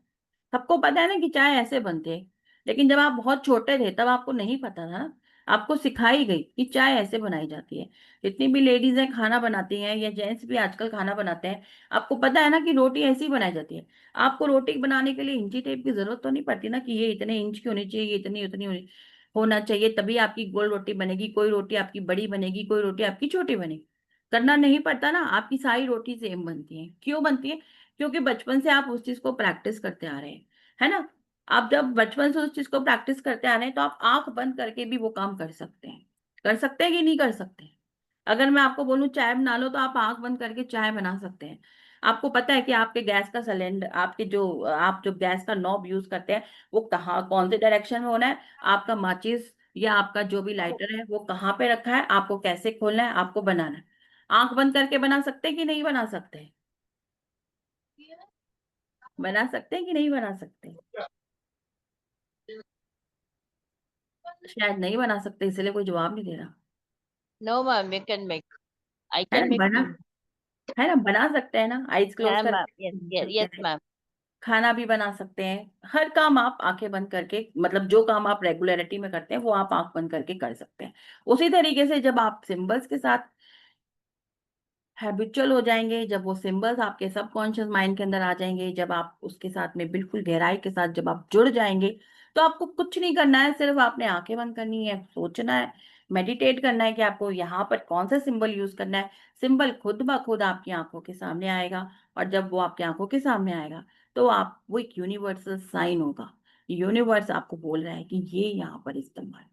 सबको पता है ना कि चाय ऐसे बनती है, लेकिन जब आप बहुत छोटे थे तब आपको नहीं पता था ना, आपको सिखाई गई कि चाय ऐसे बनाई जाती है। जितनी भी लेडीज हैं खाना बनाती हैं या जेंट्स भी आजकल खाना बनाते हैं, आपको पता है ना कि रोटी ऐसी ही बनाई जाती है। आपको रोटी बनाने के लिए इंची टेप की जरूरत तो नहीं पड़ती ना कि ये इतने इंच की होनी चाहिए, ये इतनी उतनी होना चाहिए तभी आपकी गोल रोटी बनेगी, कोई रोटी आपकी बड़ी बनेगी, कोई रोटी आपकी छोटी बनेगी। करना नहीं पड़ता ना, आपकी सारी रोटी सेम बनती है। क्यों बनती है? क्योंकि बचपन से आप उस चीज को प्रैक्टिस करते आ रहे हैं, है ना। आप जब बचपन से उस चीज को प्रैक्टिस करते आ रहे हैं तो आप आंख बंद करके भी वो काम कर सकते हैं। कर सकते हैं कि नहीं कर सकते? अगर मैं आपको बोलूं चाय बना लो तो आप आंख बंद करके चाय बना सकते हैं। आपको पता है कि आपके गैस का सिलेंडर, आपके जो आप जो गैस का नॉब यूज करते हैं वो कहाँ कौन से डायरेक्शन में होना है, आपका माचिस या आपका जो भी लाइटर है वो कहाँ पे रखा है, आपको कैसे खोलना है, आपको बनाना है। आंख बंद करके बना सकते हैं कि नहीं बना सकते? बना सकते हैं कि नहीं बना सकते? शायद नहीं बना सकते, इसलिए कोई जवाब नहीं दे रहा। No, ma'am, you can make. I है can ना, make बना too. है ना, बना सकते हैं ना, आइज क्लोज Yeah, ma'am. करके Yes, बना yes, सकते yes, हैं, ma'am. खाना भी बना सकते हैं, हर काम आप आंखें बंद करके, मतलब जो काम आप रेगुलरिटी में करते हैं वो आप आंख बंद करके कर सकते हैं। उसी तरीके से जब आप सिंबल्स के साथ हैबिचुअल हो जाएंगे, जब वो सिंबल्स आपके सबकॉन्शियस माइंड के अंदर आ जाएंगे, जब आप उसके साथ में बिल्कुल गहराई के साथ जब आप जुड़ जाएंगे, तो आपको कुछ नहीं करना है, सिर्फ आपने आंखें बंद करनी है, सोचना है, मेडिटेट करना है कि आपको यहाँ पर कौन सा सिंबल यूज करना है। सिंबल खुद ब खुद आपकी आंखों के सामने आएगा, और जब वो आपकी आंखों के सामने आएगा तो आप वो एक यूनिवर्सल साइन होगा, यूनिवर्स आपको बोल रहा है कि ये यहाँ पर इस्तेमाल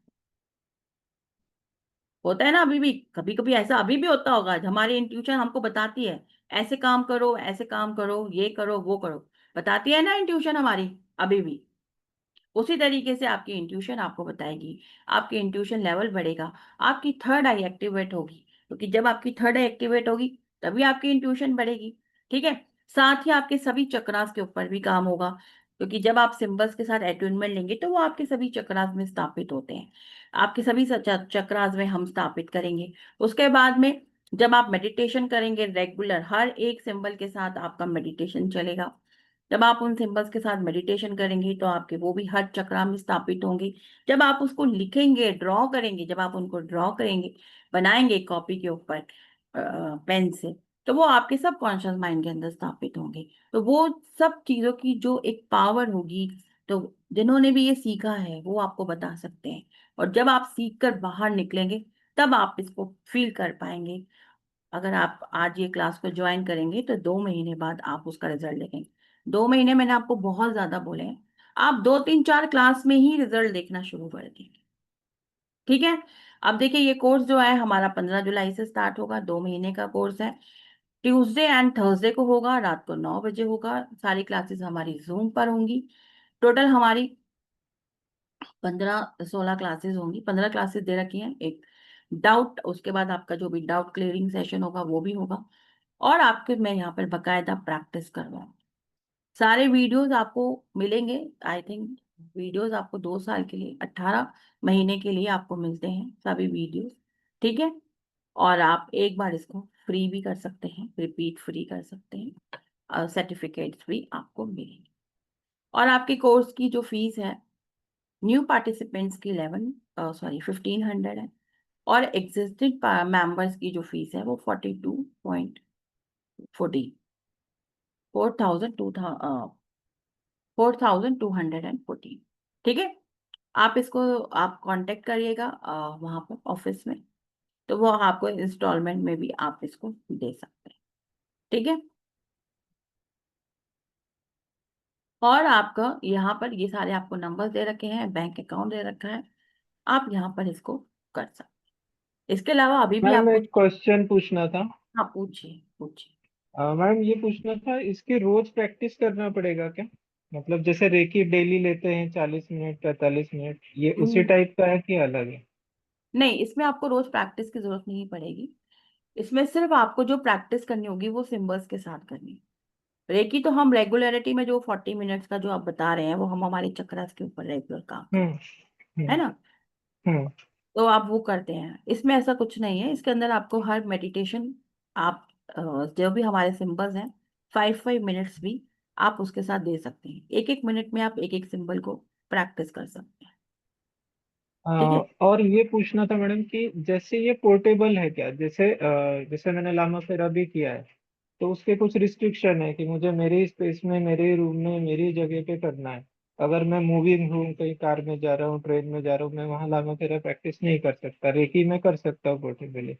होता है ना। अभी भी कभी कभी ऐसा अभी भी होता होगा, हमारी इंट्यूशन हमको बताती है ऐसे काम करो, ऐसे काम करो, ये करो, वो करो, बताती है ना इंट्यूशन हमारी अभी भी। उसी तरीके से आपकी इंट्यूशन आपको बताएगी, आपकी इंट्यूशन लेवल बढ़ेगा, आपकी थर्ड आई एक्टिवेट होगी, क्योंकि जब आपकी थर्ड आई एक्टिवेट होगी तभी आपकी इंट्यूशन बढ़ेगी। ठीक है, साथ ही आपके सभी चक्रास के ऊपर भी काम होगा, क्योंकि जब आप सिंबल्स के साथ अटूनमेंट लेंगे तो वो आपके सभी चक्रास में स्थापित होते हैं, आपके सभी चक्रास में हम स्थापित करेंगे। उसके बाद में जब आप मेडिटेशन करेंगे रेगुलर, हर एक सिंबल के साथ आपका मेडिटेशन चलेगा, जब आप उन सिंबल्स के साथ मेडिटेशन करेंगे तो आपके वो भी हर चक्रा में स्थापित होंगे। जब आप उसको लिखेंगे, ड्रॉ करेंगे, जब आप उनको ड्रॉ करेंगे, बनाएंगे कॉपी के ऊपर पेन से, तो वो आपके सब कॉन्शियस माइंड के अंदर स्थापित होंगे। तो वो सब चीजों की जो एक पावर होगी, तो जिन्होंने भी ये सीखा है वो आपको बता सकते हैं, और जब आप सीख कर बाहर निकलेंगे तब आप इसको फील कर पाएंगे। अगर आप आज ये क्लास को ज्वाइन करेंगे तो 2 महीने बाद आप उसका रिजल्ट देखेंगे। 2 महीने मैंने आपको बहुत ज्यादा बोले हैं, आप 2 3 4 क्लास में ही रिजल्ट देखना शुरू कर देंगे। ठीक है, अब देखिए ये कोर्स जो है हमारा 15 जुलाई से स्टार्ट होगा, 2 महीने का कोर्स है। ट्यूसडे एंड थर्सडे को होगा, रात को 9 बजे होगा, सारी क्लासेस हमारी जूम पर होंगी। टोटल हमारी 15 16 क्लासेस होंगी, 15 क्लासेस दे रखी हैं। एक डाउट, उसके बाद आपका जो भी डाउट क्लियरिंग सेशन होगा वो भी होगा, और आपके मैं यहाँ पर बकायदा प्रैक्टिस करवाऊँ। सारे वीडियोस आपको मिलेंगे, आई थिंक वीडियोस आपको 2 साल के लिए, 18 महीने के लिए आपको मिलते हैं सभी वीडियोस। ठीक है, और आप एक बार इसको फ्री भी कर सकते हैं, रिपीट फ्री कर सकते हैं, सर्टिफिकेट्स भी आपको मिलेंगे। और आपके कोर्स की जो फीस है, न्यू पार्टिसिपेंट्स की 1500 है, और एग्जिस्टिंग मेंबर्स की जो फीस है वो 42.40, 4214। ठीक है, आप इसको आप कांटेक्ट करिएगा वहां पर ऑफिस में, तो वो आपको इंस्टॉलमेंट में भी आप इसको दे सकते हैं। ठीक है, और आपका यहाँ पर ये सारे आपको नंबर दे रखे हैं, बैंक अकाउंट दे रखा है, आप यहाँ पर इसको कर सकते हैं। इसके अलावा अभी भी मैम आप कुछ, एक क्वेश्चन पूछना था। हाँ पूछिए पूछिए। मैम ये पूछना था, इसकी रोज प्रैक्टिस करना पड़ेगा क्या? मतलब जैसे रेकी डेली लेते हैं 40 मिनट 45 मिनट, ये उसी हम्म, टाइप का है कि अलग है? नहीं, इसमें आपको रोज प्रैक्टिस की जरूरत नहीं पड़ेगी। इसमें सिर्फ आपको जो प्रैक्टिस करनी होगी वो सिंबल्स के साथ करनी है। रेकी तो हम रेगुलरिटी में जो 40 मिनट्स का जो आप बता रहे हैं वो हम हमारे चक्रास के ऊपर रेगुलर काम कर, हम्म। है हम्म। ना, हम्म। तो आप वो करते हैं। इसमें ऐसा कुछ नहीं है, इसके अंदर आपको हर मेडिटेशन आप जो भी हमारे सिंबल्स हैं 5 5 मिनट्स भी आप उसके साथ दे सकते हैं, 1 1 मिनट में आप एक एक सिंबल को प्रैक्टिस कर सकते हैं। ठीक है, और ये पूछना था मैडम कि जैसे ये पोर्टेबल है क्या? जैसे मैंने लामा फेरा भी किया है, तो उसके कुछ रिस्ट्रिक्शन है कि मुझे मेरे स्पेस में, मेरे रूम में, मेरी जगह पे करना है। अगर मैं मूविंग हूँ, कहीं कार में जा रहा हूँ, ट्रेन में जा रहा हूँ, मैं वहां लामा फेरा प्रैक्टिस नहीं कर सकता। रेकी में कर सकता हूँ पोर्टेबली।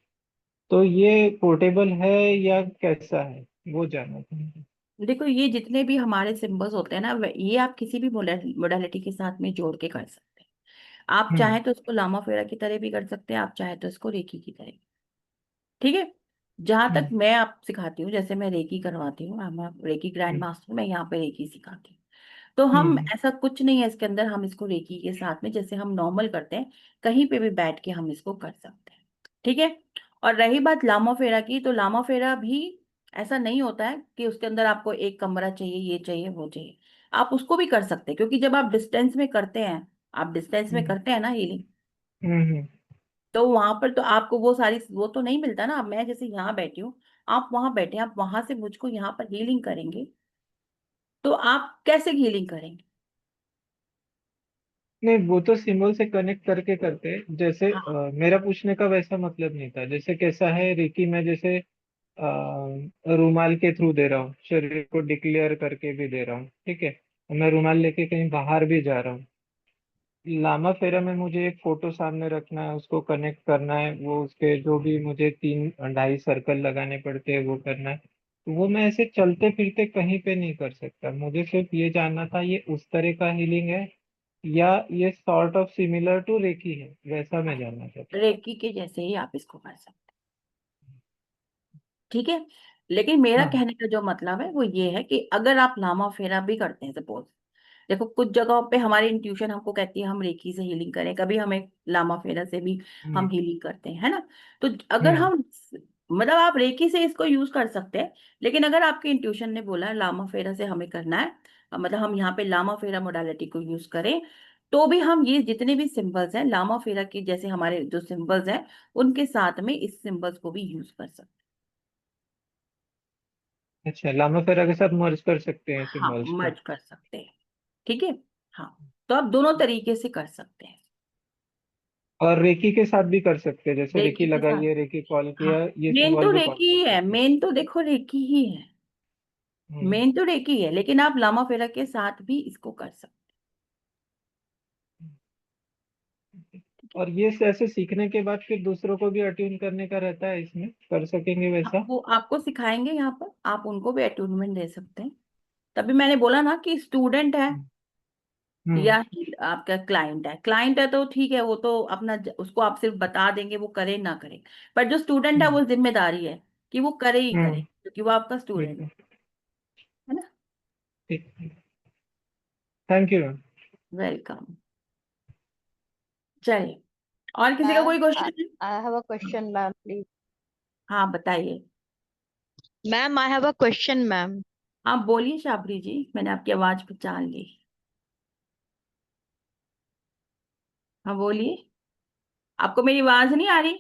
तो ये पोर्टेबल है या कैसा है, वो जानना था मुझे। देखो ये जितने भी हमारे सिंबल्स होते हैं ना, ये आप किसी भी मोडालिटी के साथ में जोड़ के कर सकते हैं। आप हम्म। चाहें तो इसको लामा फेरा की तरह भी कर सकते हैं, आप चाहें तो इसको रेकी की तरह। ठीक है, जहां तक हम्म। मैं आप सिखाती हूँ, जैसे मैं रेकी करवाती हूँ, I'm reiki grand hmm. Master, मैं यहाँ पे रेकी सिखाती हूँ। तो हम हम्म। ऐसा कुछ नहीं है इसके अंदर, हम इसको रेकी के साथ में जैसे हम नॉर्मल करते हैं कहीं पे भी बैठ के हम इसको कर सकते हैं। ठीक है, और रही बात लामा फेरा की, तो लामा फेरा भी ऐसा नहीं होता है कि उसके अंदर आपको एक कमरा चाहिए, ये चाहिए, वो चाहिए, आप उसको भी कर सकते हैं, क्योंकि जब आप डिस्टेंस में करते हैं, आप डिस्टेंस में हम्म। करते हैं ना हीलिंग, हम्म। तो वहां पर तो आपको वो सारी वो तो नहीं मिलता ना। अब मैं जैसे यहाँ बैठी हूँ आप वहां बैठे, आप वहां से मुझको यहाँ पर हीलिंग करेंगे, तो आप कैसे हीलिंग करेंगे? नहीं, वो तो सिंबल से कनेक्ट करके करते हैं। जैसे हाँ। मेरा पूछने का वैसा मतलब नहीं था। जैसे कैसा है रेकी में, जैसे रुमाल के थ्रू दे रहा हूँ, शरीर को डिक्लेयर करके भी दे रहा हूँ, ठीक है। मैं रुमाल लेके कहीं बाहर भी जा रहा हूँ। लामा फेरा में मुझे एक फोटो सामने रखना है, उसको कनेक्ट करना है, वो उसके जो भी मुझे 3 ढाई सर्कल लगाने पड़ते हैं वो करना है। तो वो मैं ऐसे चलते फिरते कहीं पे नहीं कर सकता। मुझे सिर्फ ये जानना था, ये उस तरह का हीलिंग है या ये sort of similar to reiki है, वैसा मैं जानना चाहता रेकी के जैसे ही आप इसको कर सकते हैं, ठीक है। लेकिन मेरा हूँ। हाँ। कहने का जो मतलब है वो ये है कि अगर आप लामा फेरा भी करते हैं, सपोज, देखो कुछ जगहों पे हमारी इंट्यूशन हमको कहती है हम रेकी से हीलिंग करें, कभी हमें लामा फेरा से भी हम हम्म। हीलिंग करते हैं, है ना। तो अगर हम्म। हम, मतलब आप रेकी से इसको यूज कर सकते हैं, लेकिन अगर आपके इंट्यूशन ने बोला है लामा फेरा से हमें करना है, मतलब हम यहाँ पे लामा फेरा मोडालिटी को यूज करें, तो भी हम ये जितने भी सिंबल्स हैं लामा फेरा के जैसे हमारे जो सिंबल्स हैं उनके साथ में इस सिंबल्स को भी यूज कर सकते अच्छा, लामा फेरा के साथ मर्ज कर सकते हैं हैं। हाँ, सिम्बॉल्स को। मर्ज कर सकते हैं, ठीक है। हाँ, तो आप दोनों तरीके से कर सकते हैं। और रेकी के साथ भी कर सकते हैं, जैसे रेकी रेकी के साथ, लगाइए, रेकी कॉल हाँ, किया, ये मेन तो सिंबल भी कॉल रेकी कर ही है, सकते हैं। मेन तो देखो रेकी ही है, हम्म। मेन तो रेकी है, लेकिन आप लामा फेरा के साथ भी इसको कर सकते हैं, ठीक है। और ये ऐसे सीखने के बाद फिर दूसरों को भी अट्यून करने का रहता है, इसमें कर सकेंगे हाँ, वैसा? वो आपको सिखाएंगे यहाँ पर, आप उनको भी अटूनमेंट दे सकते हैं। तभी मैंने बोला ना कि स्टूडेंट है हम्म। हम्म। या आपका क्लाइंट है, क्लाइंट है तो ठीक है, वो तो अपना उसको आप सिर्फ बता देंगे वो करे ना करे, पर जो स्टूडेंट है हम्म। वो जिम्मेदारी है कि वो करे ही करे, हम्म। क्योंकि वो आपका ठीक स्टूडेंट है। है ना। ठीक। Thank you ma'am. वेलकम। चलिए, और किसी का Ma'am, कोई क्वेश्चन है? I have a question, ma'am, please. हाँ, बताइए। Ma'am, I have a question, ma'am. आप बोलिए शाबरी जी, मैंने आपकी आवाज पहचान ली। हाँ, बोलिए। आपको मेरी आवाज नहीं आ रही?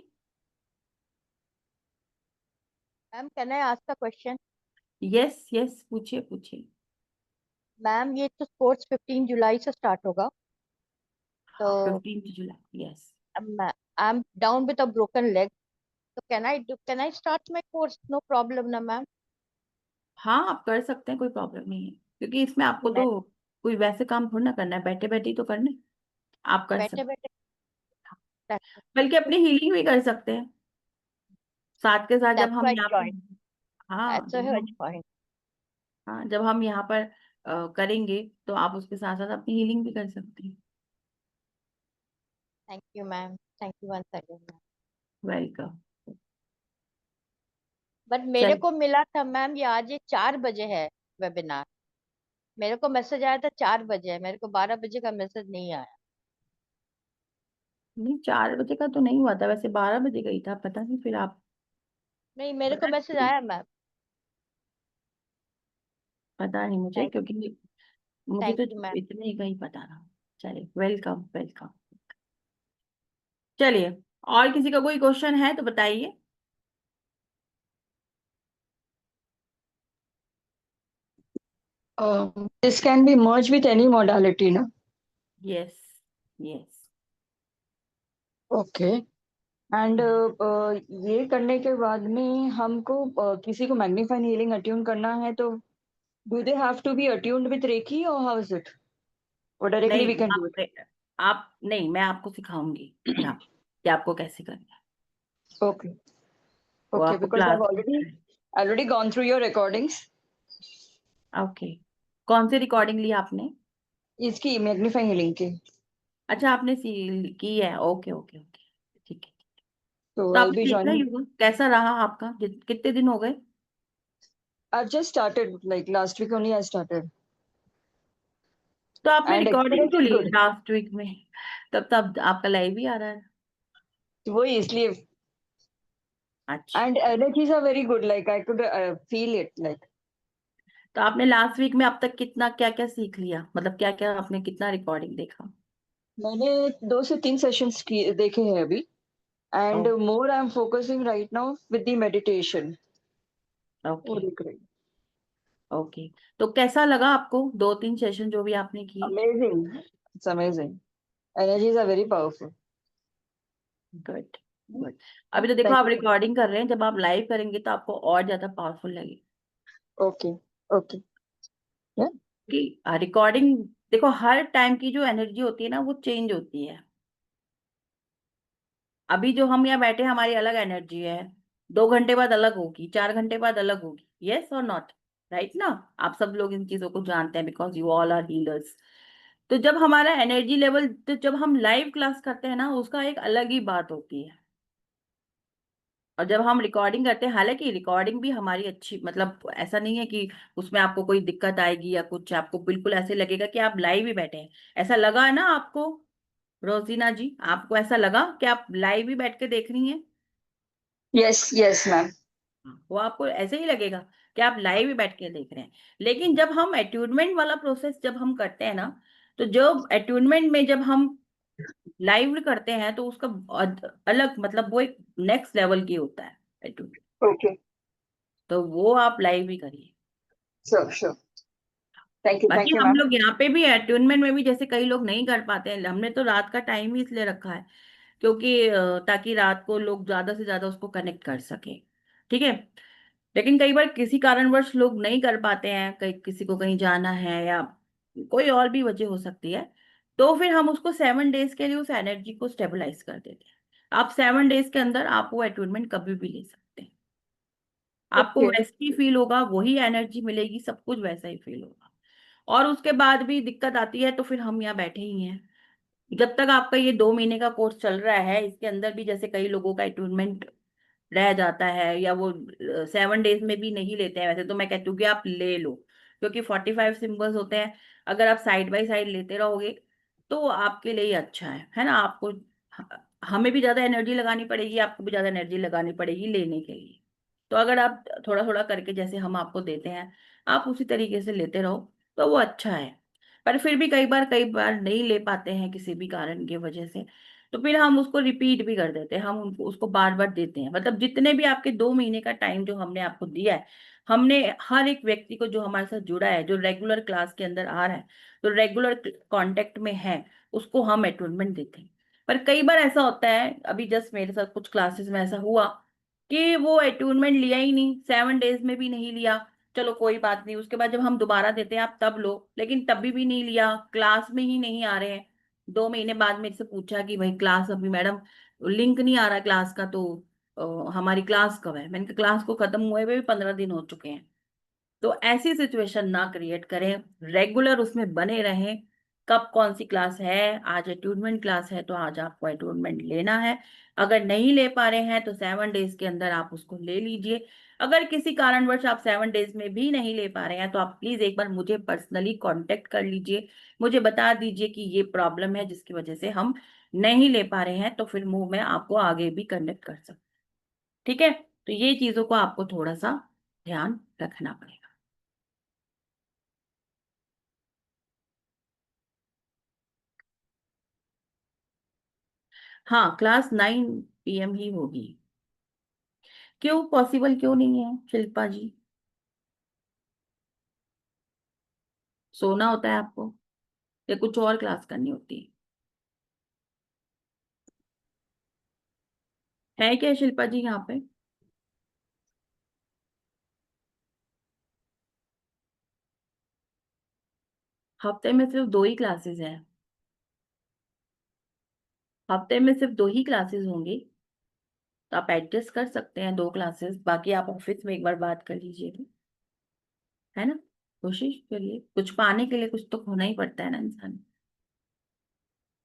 Ma'am, can I ask a question? Yes yes, पूछिए पूछिए। मैम, ये तो कोर्स 15 जुलाई से स्टार्ट होगा, तो 15 जुलाई, yes. I am down with a broken leg, तो can I start my course? No problem ना मैम? हाँ, आप कर सकते हैं, कोई प्रॉब्लम नहीं है, क्योंकि इसमें आपको मैं तो कोई वैसे काम थोड़ा ना करना है, बैठे बैठे ही तो करना है। आप कर बैठे सकते बैठे हैं, बल्कि अपनी हीलिंग भी कर सकते हैं साथ के साथ, जब दैट्स हम व्हाई यहाँ जॉइन, पर, हाँ दैट्स जब व्हाई हम, जॉइन। हाँ जब हम यहाँ पर करेंगे, तो आप उसके साथ साथ अपनी हीलिंग भी कर सकते हैं। Thank you ma'am, thank you once again ma'am. Welcome. But मेरे चल, को मिला था मैम, ये आज ये 4 बजे है वेबिनार। मेरे को मैसेज आया था 4 बजे है, मेरे को 12 बजे का मैसेज नहीं आया। नहीं 4 बजे का तो नहीं हुआ था, वैसे 12 बजे गई था, पता नहीं फिर आप, नहीं, मेरे को पता मैसेज नहीं, आया मैम। पता नहीं मुझे, थैंक क्योंकि मुझे थैंक तो यू मैम। इतने ही का ही पता था। चलिए, वेलकम वेलकम। चलिए, और किसी का कोई क्वेश्चन है तो बताइए। This can be merged with any modality, ना? Yes yes. Okay. एंड ये करने के बाद में हमको किसी को मैग्नीफाइंग हीलिंग अट्यून करना है तो do they have to be attuned with reiki और हाउ इज इट, और डायरेक्टली वी नहीं, कैन डू इट? आप नहीं, मैं आपको सिखाऊंगी यहाँ कि आपको कैसे करना है, ओके। वो ओके, आपको बिकॉज आई क्लास हैव में already gone through your recordings. Okay. कौन सी रिकॉर्डिंग ली आपने? इसकी मैग्नीफाइंग हीलिंग की। अच्छा, आपने की है, ओके ओके ओके, ठीक है। तो तो आई आपने बी देखा ही जॉइनिंग। होगा कैसा रहा आपका, कितने दिन हो गए? I just started like last week only I started तो आपने एंड रिकॉर्डिंग एक्सपीरियंस क्यों इज ली गुड। लास्ट वीक में? तब तब आपका लाइव ही आ रहा है। तो वही इसलिए, अच्छा, and energies are very good, like I could feel it like. तो आपने लास्ट वीक में अब तक कितना क्या क्या सीख लिया, मतलब क्या क्या आपने कितना रिकॉर्डिंग देखा? मैंने 2 से 3 सेशंस देखे हैं अभी, ओ, and more I'm focusing right now with the meditation. Okay. वो दिख रही। ओके, तो कैसा लगा आपको 2-3 सेशन जो भी आपने किए? Amazing. It's amazing. Energies are very powerful. Good good. अभी तो देखो Thank आप you. रिकॉर्डिंग कर रहे हैं, जब आप लाइव करेंगे तो आपको और ज्यादा पावरफुल लगेगी। Okay. Okay. Yeah. कि रिकॉर्डिंग देखो हर टाइम की जो एनर्जी होती है ना वो चेंज होती है। अभी जो हम यहाँ बैठे हैं हमारी अलग एनर्जी है, 2 घंटे बाद अलग होगी, 4 घंटे बाद अलग होगी। यस और नॉट, राइट ना? आप सब लोग इन चीजों को जानते हैं because you all are healers. तो जब हमारा एनर्जी लेवल, तो जब हम लाइव क्लास करते हैं ना उसका एक अलग ही बात होती है। और जब हम रिकॉर्डिंग करते हैं, हालांकि रिकॉर्डिंग भी हमारी अच्छी, मतलब ऐसा नहीं है कि उसमें आपको कोई दिक्कत आएगी या कुछ, आपको बिल्कुल ऐसे लगेगा कि आप लाइव ही बैठे हैं। ऐसा लगा है ना आपको रोजीना जी? आपको ऐसा लगा कि आप लाइव ही बैठ के देख रही हैं? Yes. Yes, ma'am. वो आपको ऐसे ही लगेगा कि आप लाइव ही बैठ के देख रहे हैं। लेकिन जब हम अट्यूनमेंट वाला प्रोसेस जब हम करते हैं ना, तो जो अट्यूनमेंट में जब हम लाइव करते हैं तो उसका अलग, मतलब वो एक नेक्स्ट लेवल की होता है attunement। Okay. तो वो आप लाइव ही करिए। Sure. Sure. Thank you. बाकी Thank you, हम ma'am. लोग यहाँ पे भी अट्यूनमेंट में भी जैसे कई लोग नहीं कर पाते हैं, हमने तो रात का टाइम ही इसलिए रखा है क्योंकि ताकि रात को लोग ज्यादा से ज्यादा उसको कनेक्ट कर सके। ठीक है। लेकिन कई बार किसी कारणवश लोग नहीं कर पाते हैं, कहीं किसी को कहीं जाना है या कोई और भी वजह हो सकती है, तो फिर हम उसको 7 डेज के लिए उस एनर्जी को स्टेबलाइज कर देते हैं। आप 7 डेज के अंदर आप वो अट्यूनमेंट कभी भी ले सकते हैं। आपको Okay. वैसे ही फील होगा, वही एनर्जी मिलेगी, सब कुछ वैसा ही फील होगा। और उसके बाद भी दिक्कत आती है तो फिर हम यहाँ बैठे ही हैं। जब तक आपका ये 2 महीने का कोर्स चल रहा है, इसके अंदर भी जैसे कई लोगों का अट्यूनमेंट रह जाता है या वो 7 डेज में भी नहीं लेते हैं, वैसे तो मैं कहती हूँ कि आप ले लो, क्योंकि 45 सिंबल्स होते हैं। अगर आप साइड बाय साइड लेते रहोगे तो आपके लिए ही अच्छा है ना? आपको हमें भी ज्यादा एनर्जी लगानी पड़ेगी, आपको भी ज्यादा एनर्जी लगानी पड़ेगी लेने के लिए। तो अगर आप थोड़ा थोड़ा करके जैसे हम आपको देते हैं, आप उसी तरीके से लेते रहो तो वो अच्छा है। पर फिर भी कई बार नहीं ले पाते हैं किसी भी कारण की वजह से, तो फिर हम उसको रिपीट भी कर देते हैं, हम उनको उसको बार बार देते हैं। मतलब जितने भी आपके 2 महीने का टाइम जो हमने आपको दिया है, हमने हर एक व्यक्ति को जो हमारे साथ जुड़ा है, जो रेगुलर क्लास के अंदर आ रहा है, जो रेगुलर कांटेक्ट में है, उसको हम अटूनमेंट देते हैं। पर कई बार ऐसा होता है, अभी जस्ट मेरे साथ कुछ क्लासेस में ऐसा हुआ कि वो अटूनमेंट लिया ही नहीं, 7 डेज में भी नहीं लिया। चलो कोई बात नहीं, उसके बाद जब हम दोबारा देते हैं आप तब लो, लेकिन तभी भी नहीं लिया, क्लास में ही नहीं आ रहे हैं। 2 महीने बाद मेरे से पूछा कि भाई क्लास अभी मैडम लिंक नहीं आ रहा क्लास का, तो हमारी क्लास कब है? मैंने कहा क्लास को खत्म हुए हुए भी 15 दिन हो चुके हैं। तो ऐसी सिचुएशन ना क्रिएट करें, रेगुलर उसमें बने रहें। कब कौन सी क्लास है? आज अटूनमेंट क्लास है तो आज आपको अटूनमेंट लेना है। अगर नहीं ले पा रहे हैं तो 7 डेज के अंदर आप उसको ले लीजिए। अगर किसी कारणवश आप 7 डेज में भी नहीं ले पा रहे हैं तो आप प्लीज एक बार मुझे पर्सनली कांटेक्ट कर लीजिए, मुझे बता दीजिए कि ये प्रॉब्लम है जिसकी वजह से हम नहीं ले पा रहे हैं, तो फिर मैं आपको आगे भी कनेक्ट कर सकती। ठीक है? तो ये चीजों को आपको थोड़ा सा ध्यान रखना पड़ेगा। हाँ, क्लास 9 PM ही होगी। क्यों पॉसिबल क्यों नहीं है शिल्पा जी? सोना होता है आपको या कुछ और क्लास करनी होती है क्या शिल्पा जी यहाँ पे? हफ्ते में सिर्फ 2 ही क्लासेस हैं। हफ्ते में सिर्फ 2 ही क्लासेस होंगी, तो आप एडजस्ट कर सकते हैं 2 क्लासेस, बाकी आप ऑफिस में एक बार बात कर लीजिए, है ना? कोशिश करिए, कुछ पाने के लिए कुछ तो खोना ही पड़ता है ना इंसान,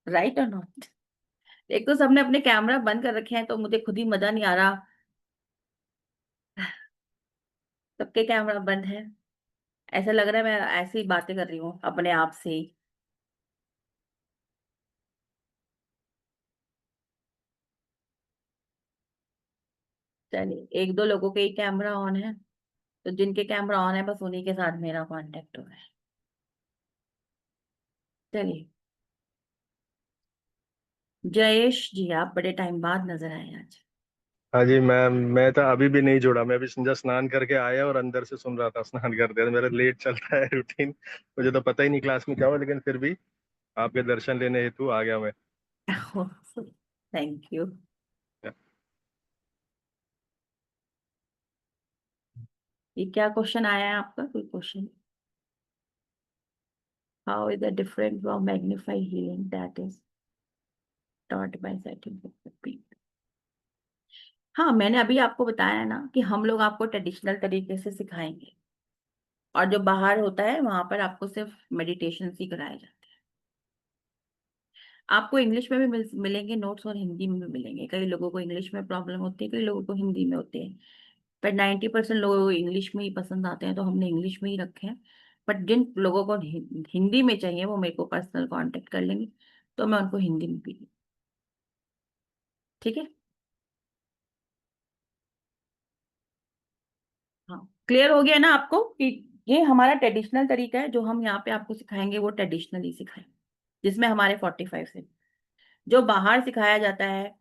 राइट और नॉट? एक तो सबने अपने कैमरा बंद कर रखे हैं तो मुझे खुद ही मजा नहीं आ रहा, सबके कैमरा बंद है। ऐसा लग रहा है मैं ऐसी ही बातें कर रही हूँ अपने आप से ही। चलिए, 1-2 लोगों के ही कैमरा ऑन है, तो जिनके कैमरा ऑन है बस उन्हीं के साथ मेरा कांटेक्ट हुआ है। चलिए, जयेश जी आप बड़े टाइम बाद नजर आए आज। हाँ जी मैं तो अभी भी नहीं जुड़ा। मैं अभी जस्ट स्नान करके आया और अंदर से सुन रहा था स्नान करते हुए। मेरा लेट चलता है रूटीन, मुझे तो पता ही नहीं क्लास में क्या हुआ, लेकिन फिर भी आपके दर्शन लेने हेतु आ गया मैं। Thank you. ये क्या क्वेश्चन आया है आपका, कोई question? How is the different from magnified healing that is taught by certain people? हाँ, मैंने अभी आपको बताया ना कि हम लोग आपको ट्रेडिशनल तरीके से सिखाएंगे, और जो बाहर होता है वहां पर आपको सिर्फ मेडिटेशन ही कराया जाता है। आपको इंग्लिश में भी मिलेंगे नोट्स, और हिंदी में भी मिलेंगे। कई लोगों को इंग्लिश में प्रॉब्लम होती है, कई लोगों को हिंदी में होती है, पर 90% लोगों को इंग्लिश में ही पसंद आते हैं, तो हमने इंग्लिश में ही रखे हैं। बट जिन लोगों को हिंदी में चाहिए वो मेरे को पर्सनल कांटेक्ट कर लेंगे, तो मैं उनको हिंदी में भी दूँ। ठीक है? हाँ, क्लियर हो गया ना आपको कि ये हमारा ट्रेडिशनल तरीका है। जो हम यहाँ पे आपको सिखाएंगे वो ट्रेडिशनली सिखाएंगे, जिसमें हमारे 45 से जो बाहर सिखाया जाता है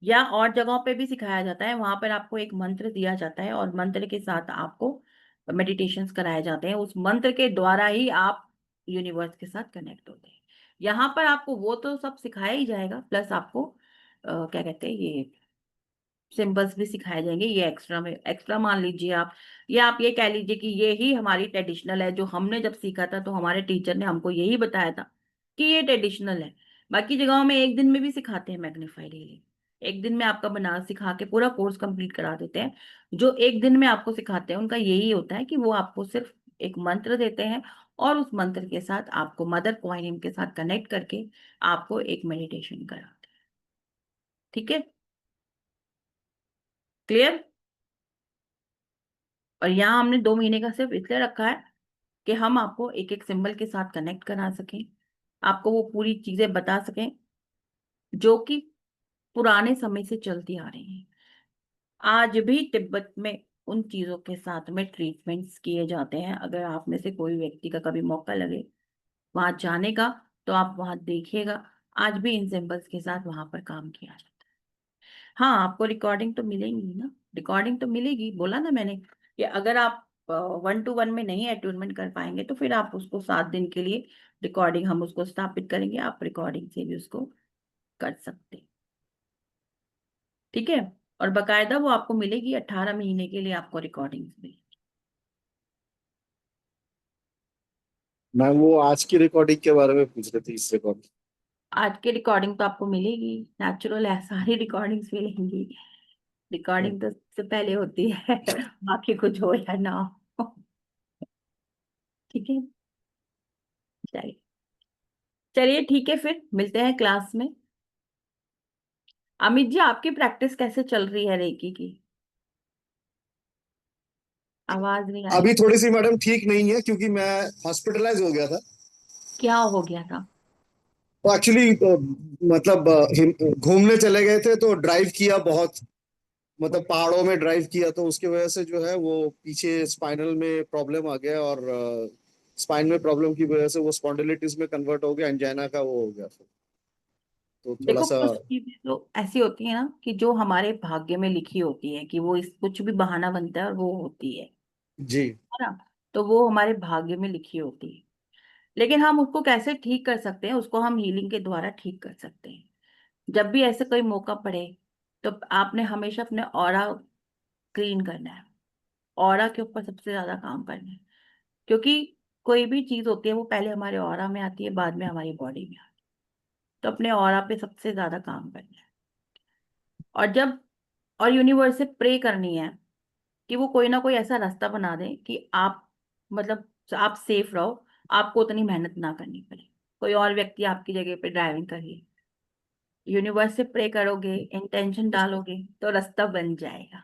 या और जगहों पे भी सिखाया जाता है, वहां पर आपको एक मंत्र दिया जाता है और मंत्र के साथ आपको मेडिटेशंस कराए जाते हैं। उस मंत्र के द्वारा ही आप यूनिवर्स के साथ कनेक्ट होते हैं। यहाँ पर आपको वो तो सब सिखाया ही जाएगा, प्लस आपको क्या कहते हैं, ये सिंबल्स भी सिखाए जाएंगे। ये एक्स्ट्रा में एक्स्ट्रा मान लीजिए आप, या आप ये कह लीजिए कि ये ही हमारी ट्रेडिशनल है। जो हमने जब सीखा था तो हमारे टीचर ने हमको यही बताया था कि ये ट्रेडिशनल है। बाकी जगहों में एक दिन में भी सिखाते हैं मैग्नीफाइड हीलिंग, एक दिन में आपका बनारस सिखा के पूरा कोर्स कंप्लीट करा देते हैं। जो एक दिन में आपको सिखाते हैं उनका यही होता है कि वो आपको सिर्फ एक मंत्र देते हैं, और उस मंत्र के साथ आपको मदर क्वाइनिन के साथ कनेक्ट करके आपको एक मेडिटेशन कराते हैं। ठीक है? क्लियर? और यहाँ हमने 2 महीने का सिर्फ इसलिए रखा है कि हम आपको एक एक सिंबल के साथ कनेक्ट करा सकें, आपको वो पूरी चीजें बता सकें जो कि पुराने समय से चलती आ रही हैं। आज भी तिब्बत में उन चीजों के साथ में ट्रीटमेंट्स किए जाते हैं। अगर आप में से कोई व्यक्ति का कभी मौका लगे वहां जाने का, तो आप वहां देखिएगा, आज भी इन सिंबल्स के साथ वहां पर काम किया जाता है। हाँ, आपको रिकॉर्डिंग तो मिलेगी ना, रिकॉर्डिंग तो मिलेगी, बोला ना मैंने कि अगर आप 1-to-1 में नहीं अट्यूनमेंट कर पाएंगे तो फिर आप उसको 7 दिन के लिए रिकॉर्डिंग हम उसको स्थापित करेंगे, आप रिकॉर्डिंग से भी उसको कर सकते हैं। ठीक है? और बकायदा वो आपको मिलेगी, 18 महीने के लिए आपको रिकॉर्डिंग मिलेगी। मैम वो आज की रिकॉर्डिंग के बारे में पूछ रहे थे, इस रिकॉर्डिंग। आज की रिकॉर्डिंग तो आपको मिलेगी, नेचुरल है, सारी रिकॉर्डिंग्स मिलेंगी। रिकॉर्डिंग तो सबसे पहले होती है बाकी कुछ हो या ना हो। ठीक है? चलिए, चलिए ठीक है, फिर मिलते हैं क्लास में। अमित जी, आपकी प्रैक्टिस कैसे चल रही है रेकी की? आवाज नहीं आ रही। अभी थोड़ी सी मैडम ठीक नहीं है क्योंकि मैं हॉस्पिटलाइज हो गया था। क्या हो गया था? तो एक्चुअली मतलब घूमने चले गए थे तो ड्राइव किया बहुत, मतलब पहाड़ों में ड्राइव किया, तो उसकी वजह से जो है वो पीछे स्पाइनल में प्रॉब्लम आ गया, और स्पाइन में प्रॉब्लम की वजह से वो स्पॉन्डिलिटिस में कन्वर्ट हो गया, एंजाइना का वो हो गया फिर। तो थोड़ा देखो, सा। कुछ चीजें तो ऐसी होती है ना कि जो हमारे भाग्य में लिखी होती है कि वो इस कुछ भी बहाना बनता है और वो होती जी। है ना? तो वो हमारे भाग्य में लिखी होती है। लेकिन हम उसको कैसे ठीक कर सकते हैं? उसको हम हीलिंग के द्वारा ठीक कर सकते हैं। जब भी ऐसे कोई मौका पड़े तो आपने हमेशा अपने ऑरा क्लीन करना है, ऑरा के ऊपर सबसे ज्यादा काम करना है। क्योंकि कोई भी चीज होती है वो पहले हमारे ऑरा में आती है, बाद में हमारी बॉडी में आती है। तो अपने ऑरा पे सबसे ज्यादा काम करना है। और जब और यूनिवर्स से प्रे करनी है कि वो कोई ना कोई ऐसा रास्ता बना दे कि आप, मतलब आप सेफ रहो, आपको उतनी मेहनत ना करनी पड़े, कोई और व्यक्ति आपकी जगह पे ड्राइविंग करिए। यूनिवर्स से प्रे करोगे, इंटेंशन डालोगे, तो रास्ता बन जाएगा।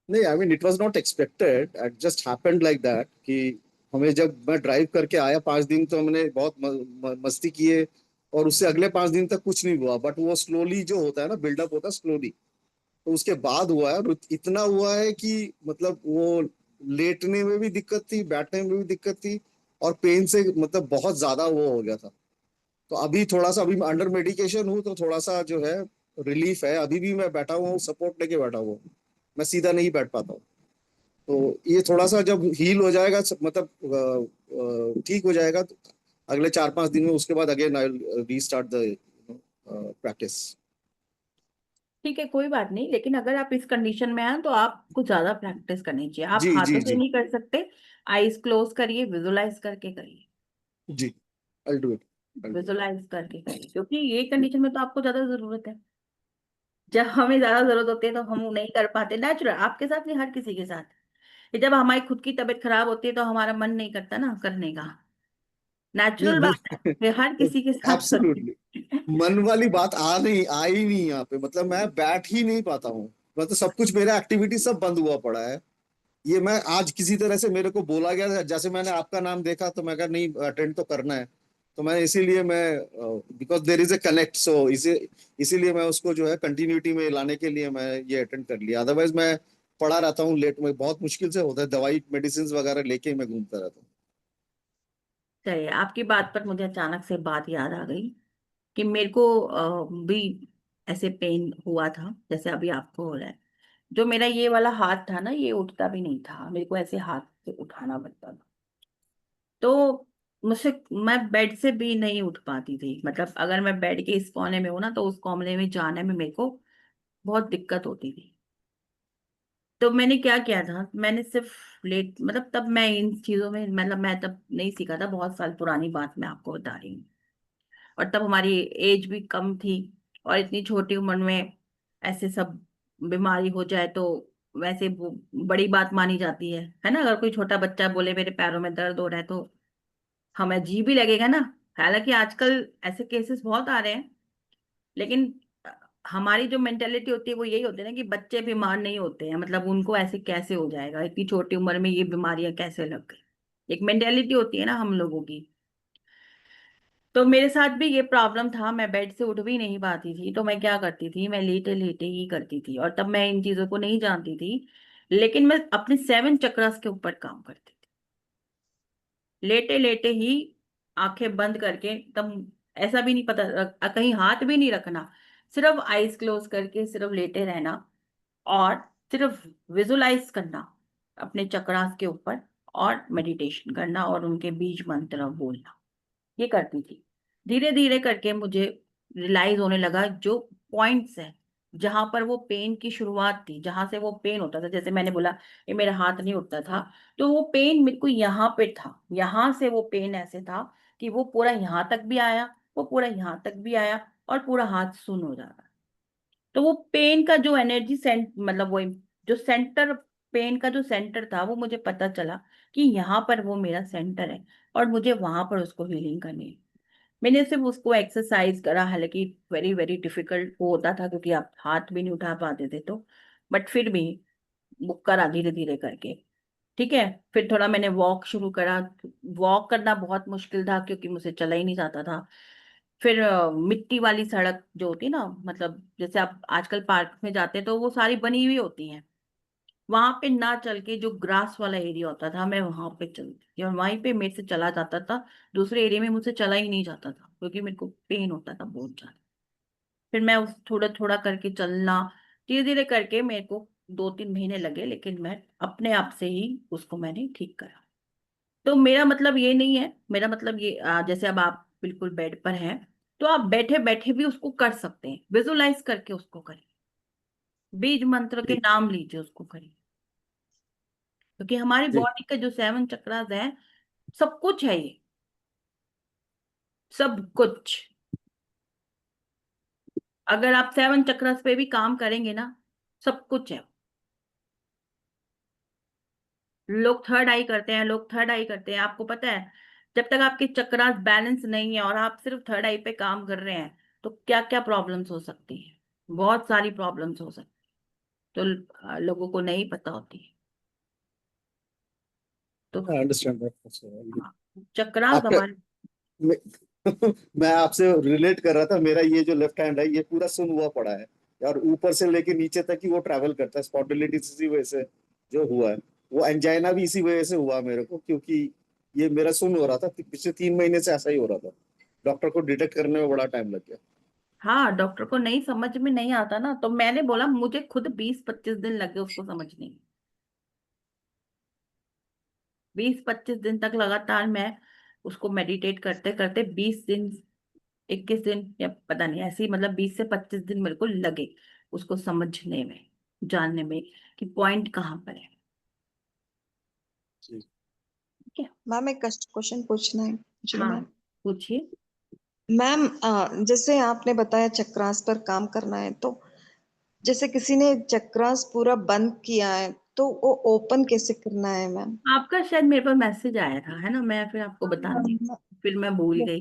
नहीं, I mean it was not expected, it just happened like that कि हमें जब मैं ड्राइव करके आया 5 दिन तो हमने बहुत मस्ती किए, और उससे अगले 5 दिन तक कुछ नहीं हुआ, बट वो स्लोली जो होता है ना, बिल्डअप होता है स्लोली, तो उसके बाद हुआ है। और इतना हुआ है कि मतलब वो लेटने में भी दिक्कत थी, बैठने में भी दिक्कत थी, और पेन से मतलब बहुत ज्यादा वो हो गया था। तो अभी थोड़ा सा, अभी अंडर मेडिकेशन हूँ तो थोड़ा सा जो है रिलीफ है। अभी भी मैं बैठा हुआ हूँ, सपोर्ट लेके बैठा हुआ हूँ, मैं सीधा नहीं बैठ पाता हूँ। तो ये थोड़ा सा जब हील हो जाएगा, मतलब ठीक हो जाएगा, तो अगले 4-5 दिन में, उसके बाद again I will restart the practice. ठीक है, कोई बात नहीं, लेकिन अगर आप इस कंडीशन में हैं तो आपको ज्यादा प्रैक्टिस करनी चाहिए। आप जी जी हाथों से जी नहीं कर सकते, आईज क्लोज करिए, विजुलाइज करके करिए, जी, आई डू इट। विजुलाइज करके करिए, क्योंकि ये कंडीशन में तो आपको ज्यादा जरूरत है। जब हमें ज्यादा जरूरत होती है तो हम नहीं कर पाते, नेचुरल, आपके साथ नहीं, हर किसी के साथ। ये जब हमारी खुद की तबीयत खराब होती है तो हमारा मन नहीं करता ना करने का, नहीं, नेचुरल बात है, ये हर किसी के साथ होती एब्सोल्युटली है। मन वाली बात आई नहीं यहाँ पे, मतलब मैं बैठ ही नहीं पाता हूँ। मतलब सब कुछ, मेरा एक्टिविटी सब बंद हुआ पड़ा है। ये मैं आज किसी तरह से, मेरे को बोला गया, जैसे मैंने आपका नाम देखा तो मैं कहा नहीं, अटेंड तो करना है। तो मैं इसीलिए मैं, because there is a connect, so इसीलिए मैं उसको जो है कंटिन्यूटी में लाने के लिए मैं ये अटेंड कर लिया। अदरवाइज मैं पड़ा रहता हूँ लेट में, बहुत मुश्किल से होता है, दवाई मेडिसिन वगैरह लेके मैं घूमता रहता हूँ। चलिए, आपकी बात पर मुझे अचानक से बात याद आ गई कि मेरे को भी ऐसे पेन हुआ था जैसे अभी आपको हो रहा है। जो मेरा ये वाला हाथ था ना, ये उठता भी नहीं था, मेरे को ऐसे हाथ से उठाना पड़ता था। तो मुझसे, मैं बेड से भी नहीं उठ पाती थी, मतलब अगर मैं बेड के इस कोने में हूं ना तो उस कोने में जाने में मेरे को बहुत दिक्कत होती थी। तो मैंने क्या किया था, मैंने सिर्फ लेट, मतलब तब मैं इन चीजों में, मतलब मैं तब नहीं सीखा था, बहुत साल पुरानी बात मैं आपको बता रही हूँ। और तब हमारी एज भी कम थी, और इतनी छोटी उम्र में ऐसे सब बीमारी हो जाए तो वैसे वो बड़ी बात मानी जाती है ना। अगर कोई छोटा बच्चा बोले मेरे पैरों में दर्द हो रहा है तो हमें अजीब ही लगेगा ना। हालांकि आजकल ऐसे केसेस बहुत आ रहे हैं, लेकिन अ, हमारी जो मेंटेलिटी होती है वो यही होती है ना कि बच्चे बीमार नहीं होते हैं, मतलब उनको ऐसे कैसे हो जाएगा, इतनी छोटी उम्र में ये बीमारियां कैसे लग गई। एक मेंटेलिटी होती है ना हम लोगों की। तो मेरे साथ भी ये प्रॉब्लम था, मैं बेड से उठ भी नहीं पाती थी, तो मैं क्या करती थी, मैं लेटे लेटे ही करती थी, और तब मैं इन चीजों को नहीं जानती थी। लेकिन मैं अपने 7 चक्रास के ऊपर काम करती थी, लेटे लेटे ही, आंखें बंद करके एकदम। ऐसा भी नहीं पता, कहीं हाथ भी नहीं रखना, सिर्फ आईज क्लोज करके सिर्फ लेटे रहना, और सिर्फ विजुलाइज करना अपने चक्रास के ऊपर, और मेडिटेशन करना, और उनके बीज मंत्र बोलना, ये करती थी। धीरे धीरे करके मुझे रियलाइज होने लगा जो पॉइंट्स है, जहां पर वो पेन की शुरुआत थी, जहां से वो पेन होता था, जैसे मैंने बोला ये मेरा हाथ नहीं उठता था, तो वो पेन मेरे को यहाँ पे था, यहाँ से वो पेन ऐसे था कि वो पूरा यहाँ तक भी आया, वो पूरा यहाँ तक भी आया, और पूरा हाथ सुन्न हो जाता। तो वो पेन का जो एनर्जी मतलब वो जो सेंटर, पेन का जो सेंटर था, वो मुझे पता चला कि यहाँ पर वो मेरा सेंटर है, और मुझे वहां पर उसको हीलिंग करनी है। मैंने सिर्फ उसको एक्सरसाइज करा, हालांकि वेरी वेरी डिफिकल्ट होता था क्योंकि आप हाथ भी नहीं उठा पाते थे, तो बट फिर भी वो करा धीरे धीरे करके। ठीक है, फिर थोड़ा मैंने वॉक शुरू करा। वॉक करना बहुत मुश्किल था क्योंकि मुझे चला ही नहीं जाता था। फिर मिट्टी वाली सड़क जो होती है ना, मतलब जैसे आप आजकल पार्क में जाते हैं तो वो सारी बनी हुई होती हैं, वहां पे ना चल के जो ग्रास वाला एरिया होता था मैं वहां पे चलती थी, और वहीं पे मेरे से चला जाता था। दूसरे एरिया में मुझसे चला ही नहीं जाता था क्योंकि मेरे को पेन होता था बहुत ज्यादा। फिर मैं उस थोड़ा थोड़ा करके चलना, धीरे धीरे करके मेरे को 2-3 महीने लगे, लेकिन मैं अपने आप से ही उसको मैंने ठीक करा। तो मेरा मतलब ये नहीं है, मेरा मतलब ये जैसे अब आप बिल्कुल बेड पर हैं, तो आप बैठे बैठे भी उसको कर सकते हैं, विजुलाइज करके उसको करिए, बीज मंत्र के जी नाम लीजिए, उसको करिए। क्योंकि हमारी जी। बॉडी के जो 7 चक्रास हैं, सब कुछ है ये, सब कुछ। अगर आप 7 चक्रास पे भी काम करेंगे ना, सब कुछ है। लोग थर्ड आई करते हैं, लोग थर्ड आई करते हैं, आपको पता है जब तक आपके चक्रास बैलेंस नहीं है और आप सिर्फ थर्ड आई पे काम कर रहे हैं तो क्या क्या प्रॉब्लम्स हो सकती है, बहुत सारी प्रॉब्लम्स हो सकती है। तो लोगों को नहीं पता होती है। तो आई अंडरस्टैंड दैट। हाँ, चक्रास आपका, हमारे। मैं, मैं आपसे रिलेट कर रहा था, मेरा ये जो लेफ्ट हैंड है ये पूरा सुन हुआ पड़ा है, और ऊपर से लेके नीचे तक ही वो ट्रैवल करता है, स्पॉन्डिलिटिस इसी वजह से जो हुआ है। वो एंजाइना भी इसी वजह से हुआ मेरे को, क्योंकि ये मेरा सुन हो रहा था पिछले 3 महीने से, ऐसा ही हो रहा था। डॉक्टर को डिटेक्ट करने में बड़ा टाइम लग गया। हाँ, डॉक्टर को नहीं समझ में नहीं आता ना, तो मैंने बोला मुझे खुद 20-25 दिन लगे उसको समझने में। 20-25 दिन तक लगातार मैं उसको मेडिटेट करते करते 20 दिन, 21 दिन या पता नहीं ऐसे ही, मतलब 20 से 25 दिन मेरे को लगे उसको समझने में, जानने में कि पॉइंट कहाँ पर है। जी। ठीक है। मैम एक क्वेश्चन पूछना है एक्चुअली हाँ, मैम। पूछिए। मैम जैसे आपने बताया चक्रास पर काम करना है, तो जैसे किसी ने चक्रास पूरा बंद किया है तो वो ओपन कैसे करना है मैम? आपका शायद मेरे पर मैसेज आया था, है ना, मैं फिर आपको बताती हूँ, फिर मैं भूल गई।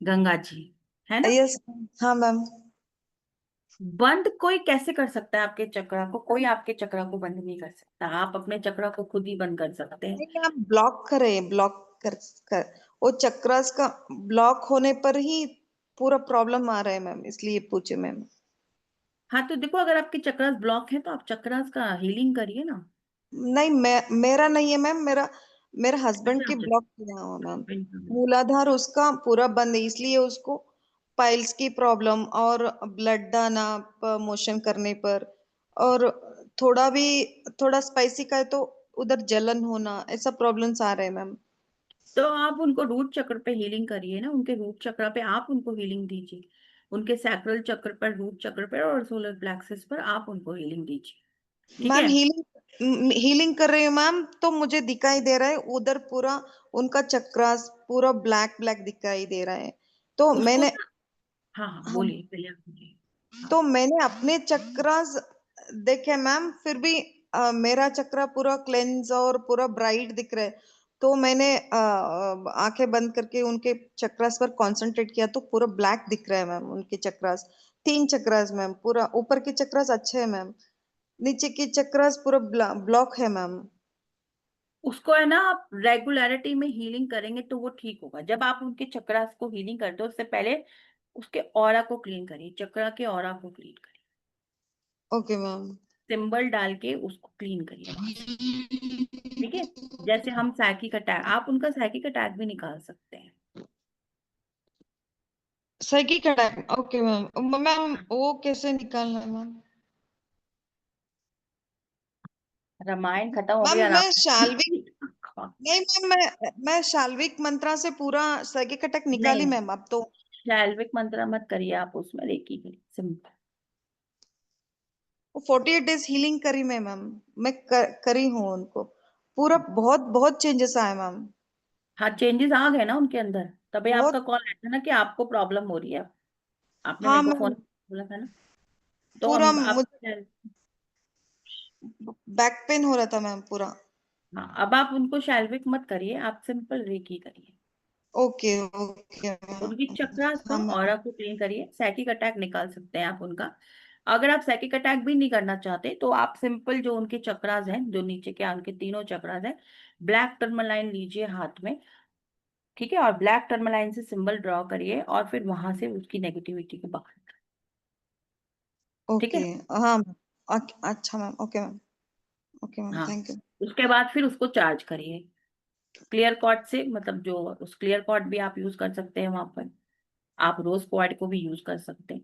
गंगा जी, है ना। यस। हाँ मैम। बंद कोई कैसे कर सकता है आपके चक्रा को? कोई आपके चक्रा को बंद नहीं कर सकता, आप अपने चक्रा को खुद ही बंद कर सकते हैं। नहीं मैम, ब्लॉक कर वो चक्रास का ब्लॉक होने पर ही पूरा प्रॉब्लम आ रहा है मैम, इसलिए पूछे मैम। हाँ, तो देखो, अगर आपके चक्रास ब्लॉक है तो आप चक्रास का हीलिंग करिए ना। नहीं, मेरा नहीं है मैम, मेरा मेरे हस्बैंड अच्छा, के अच्छा। ब्लॉक किया हुआ मैम। बिल्कुल। मूलाधार उसका पूरा बंद है, इसलिए उसको पाइल्स की प्रॉब्लम और ब्लड आना मोशन करने पर, और थोड़ा भी थोड़ा स्पाइसी का है तो उधर जलन होना, ऐसा प्रॉब्लम्स आ रहे हैं मैम। तो आप उनको रूट चक्र पे हीलिंग करिए ना, उनके रूट चक्र पे आप उनको हीलिंग दीजिए, उनके सैक्रल चक्र पर, रूट चक्र पर और सोलर प्लेक्सस पर आप उनको हीलिंग दीजिए। ठीक मैम है। हीलिंग कर रही हूँ मैम, तो मुझे दिखाई दे रहा है उधर पूरा उनका चक्रास पूरा ब्लैक ब्लैक दिखाई दे रहा है। तो उसको मैंने ना, हाँ हाँ, हाँ, बोलिए, पहले आप बोलिए। तो हाँ, मैंने अपने चक्रास देखे मैम, फिर भी मेरा चक्रा पूरा क्लेंज और पूरा ब्राइट दिख रहा है। तो मैंने आंखें बंद करके उनके चक्रास पर कंसंट्रेट किया तो पूरा ब्लैक दिख रहा है मैम उनके चक्रास। 3 चक्रास मैम, पूरा ऊपर के चक्रास अच्छे है मैम, नीचे की चक्रास पूरा ब्लॉक है मैम। उसको है ना, आप रेगुलरिटी में हीलिंग करेंगे तो वो ठीक होगा। जब आप उनके चक्रास को हीलिंग करते हो उससे पहले उसके ऑरा को क्लीन करिए, चक्रा के ऑरा को क्लीन करिए, ओके मैम। सिंबल डाल के उसको क्लीन करिए वहां से। ठीक है। जैसे हम साइकिक अटैक, आप उनका साइकिक अटैक भी निकाल सकते हैं। सही खड़ा है, ओके मैम। मैम वो कैसे निकालना है मैम? रामायण खत्म हो मैम गया, मैं शाल्विक, राम। नहीं मैम मैं शाल्विक मंत्रा से पूरा सैगिक अटैक निकाली नहीं, मैम अब तो। शैल्विक मंत्र मत करिए, आप उसमें रेकी करिए, सिंपल। वो 48 डेज हीलिंग करी मैम, मैं करी हूँ उनको, पूरा बहुत बहुत चेंजेस आए मैम। हाँ, चेंजेस आ गए ना उनके अंदर, तभी आपका बहुत। कॉल आया था ना कि आपको प्रॉब्लम हो रही है। आपने हाँ मेरे को फोन मैम, बोला था ना, तो पूरा हम आप, मुझे बैक पेन हो रहा था मैम पूरा। हाँ, अब आप उनको शैल्विक मत करिए, आप सिंपल रेकी करिए। ओके ओके उनकी मैम। चक्रास का हाँ मैम। ऑरा को क्लीन करिए, साइकिक अटैक निकाल सकते हैं आप उनका। अगर आप साइकिक अटैक भी नहीं करना चाहते तो आप सिंपल जो उनके चक्रास हैं, जो नीचे के उनके तीनों चक्रास हैं, ब्लैक टर्मलाइन लीजिए हाथ में। ठीक है, और ब्लैक टर्मलाइन से सिंबल ड्रॉ करिए और फिर वहां से उसकी नेगेटिविटी को बाहर निकालिए। ठीक ओके। है। हाँ मैम। अच्छा ma'am, okay ma'am. Okay ma'am, हाँ, थैंक यू। उसके बाद फिर उसको चार्ज करिए क्लियर कॉर्ड से, मतलब जो उस क्लियर कॉर्ड भी आप यूज कर सकते हैं वहां पर, आप रोज क्वाड को भी यूज कर सकते हैं।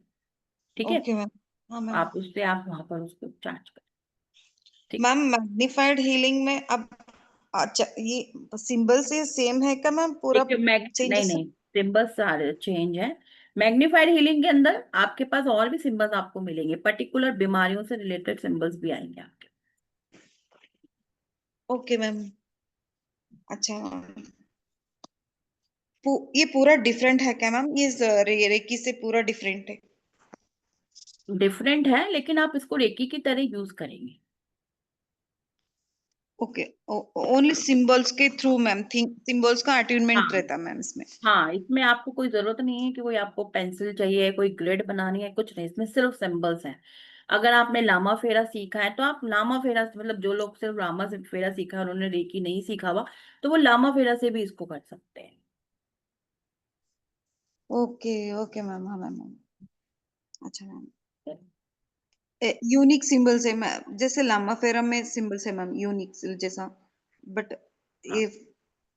ठीक है। Okay ma'am. हाँ मैम। आप उससे आप वहां पर उसको चार्ज करें। ठीक। मैम मैग्नीफाइड हीलिंग में अब अच्छा ये सिंबल से सेम है क्या मैम, पूरा देखिए, मैग नहीं चेंजेस? नहीं, सिंबल्स सारे चेंज है। मैग्नीफाइड हीलिंग के अंदर आपके पास और भी सिंबल्स आपको मिलेंगे, पर्टिकुलर बीमारियों से रिलेटेड सिंबल्स भी आएंगे आपके। Okay ma'am. अच्छा मैम। ये पूरा डिफरेंट है क्या मैम, ये रेकी से पूरा डिफरेंट है? डिफरेंट है, लेकिन आप इसको रेकी की तरह यूज करेंगे। ओके, ओनली सिंबल्स के थ्रू मैम, थिंक सिंबल्स का अट्यूनमेंट हाँ रहता मैम इसमें? हाँ, इसमें आपको कोई जरूरत नहीं है कि कोई आपको पेंसिल चाहिए, कोई ग्रिड बनानी है, कुछ नहीं, इसमें सिर्फ सिंबल्स हैं। अगर आपने लामा फेरा सीखा है तो आप लामा फेरा, मतलब जो लोग सिर्फ लामा से फेरा सीखा है, उन्होंने रेकी नहीं सीखा हुआ, तो वो लामा फेरा से भी इसको कर सकते हैं। Okay okay ma'am. हाँ मैम। अच्छा मैम। यूनिक सिंबल्स है मैम, जैसे लामा फेरा में सिंबल्स है मैम यूनिक जैसा, बट हाँ, ये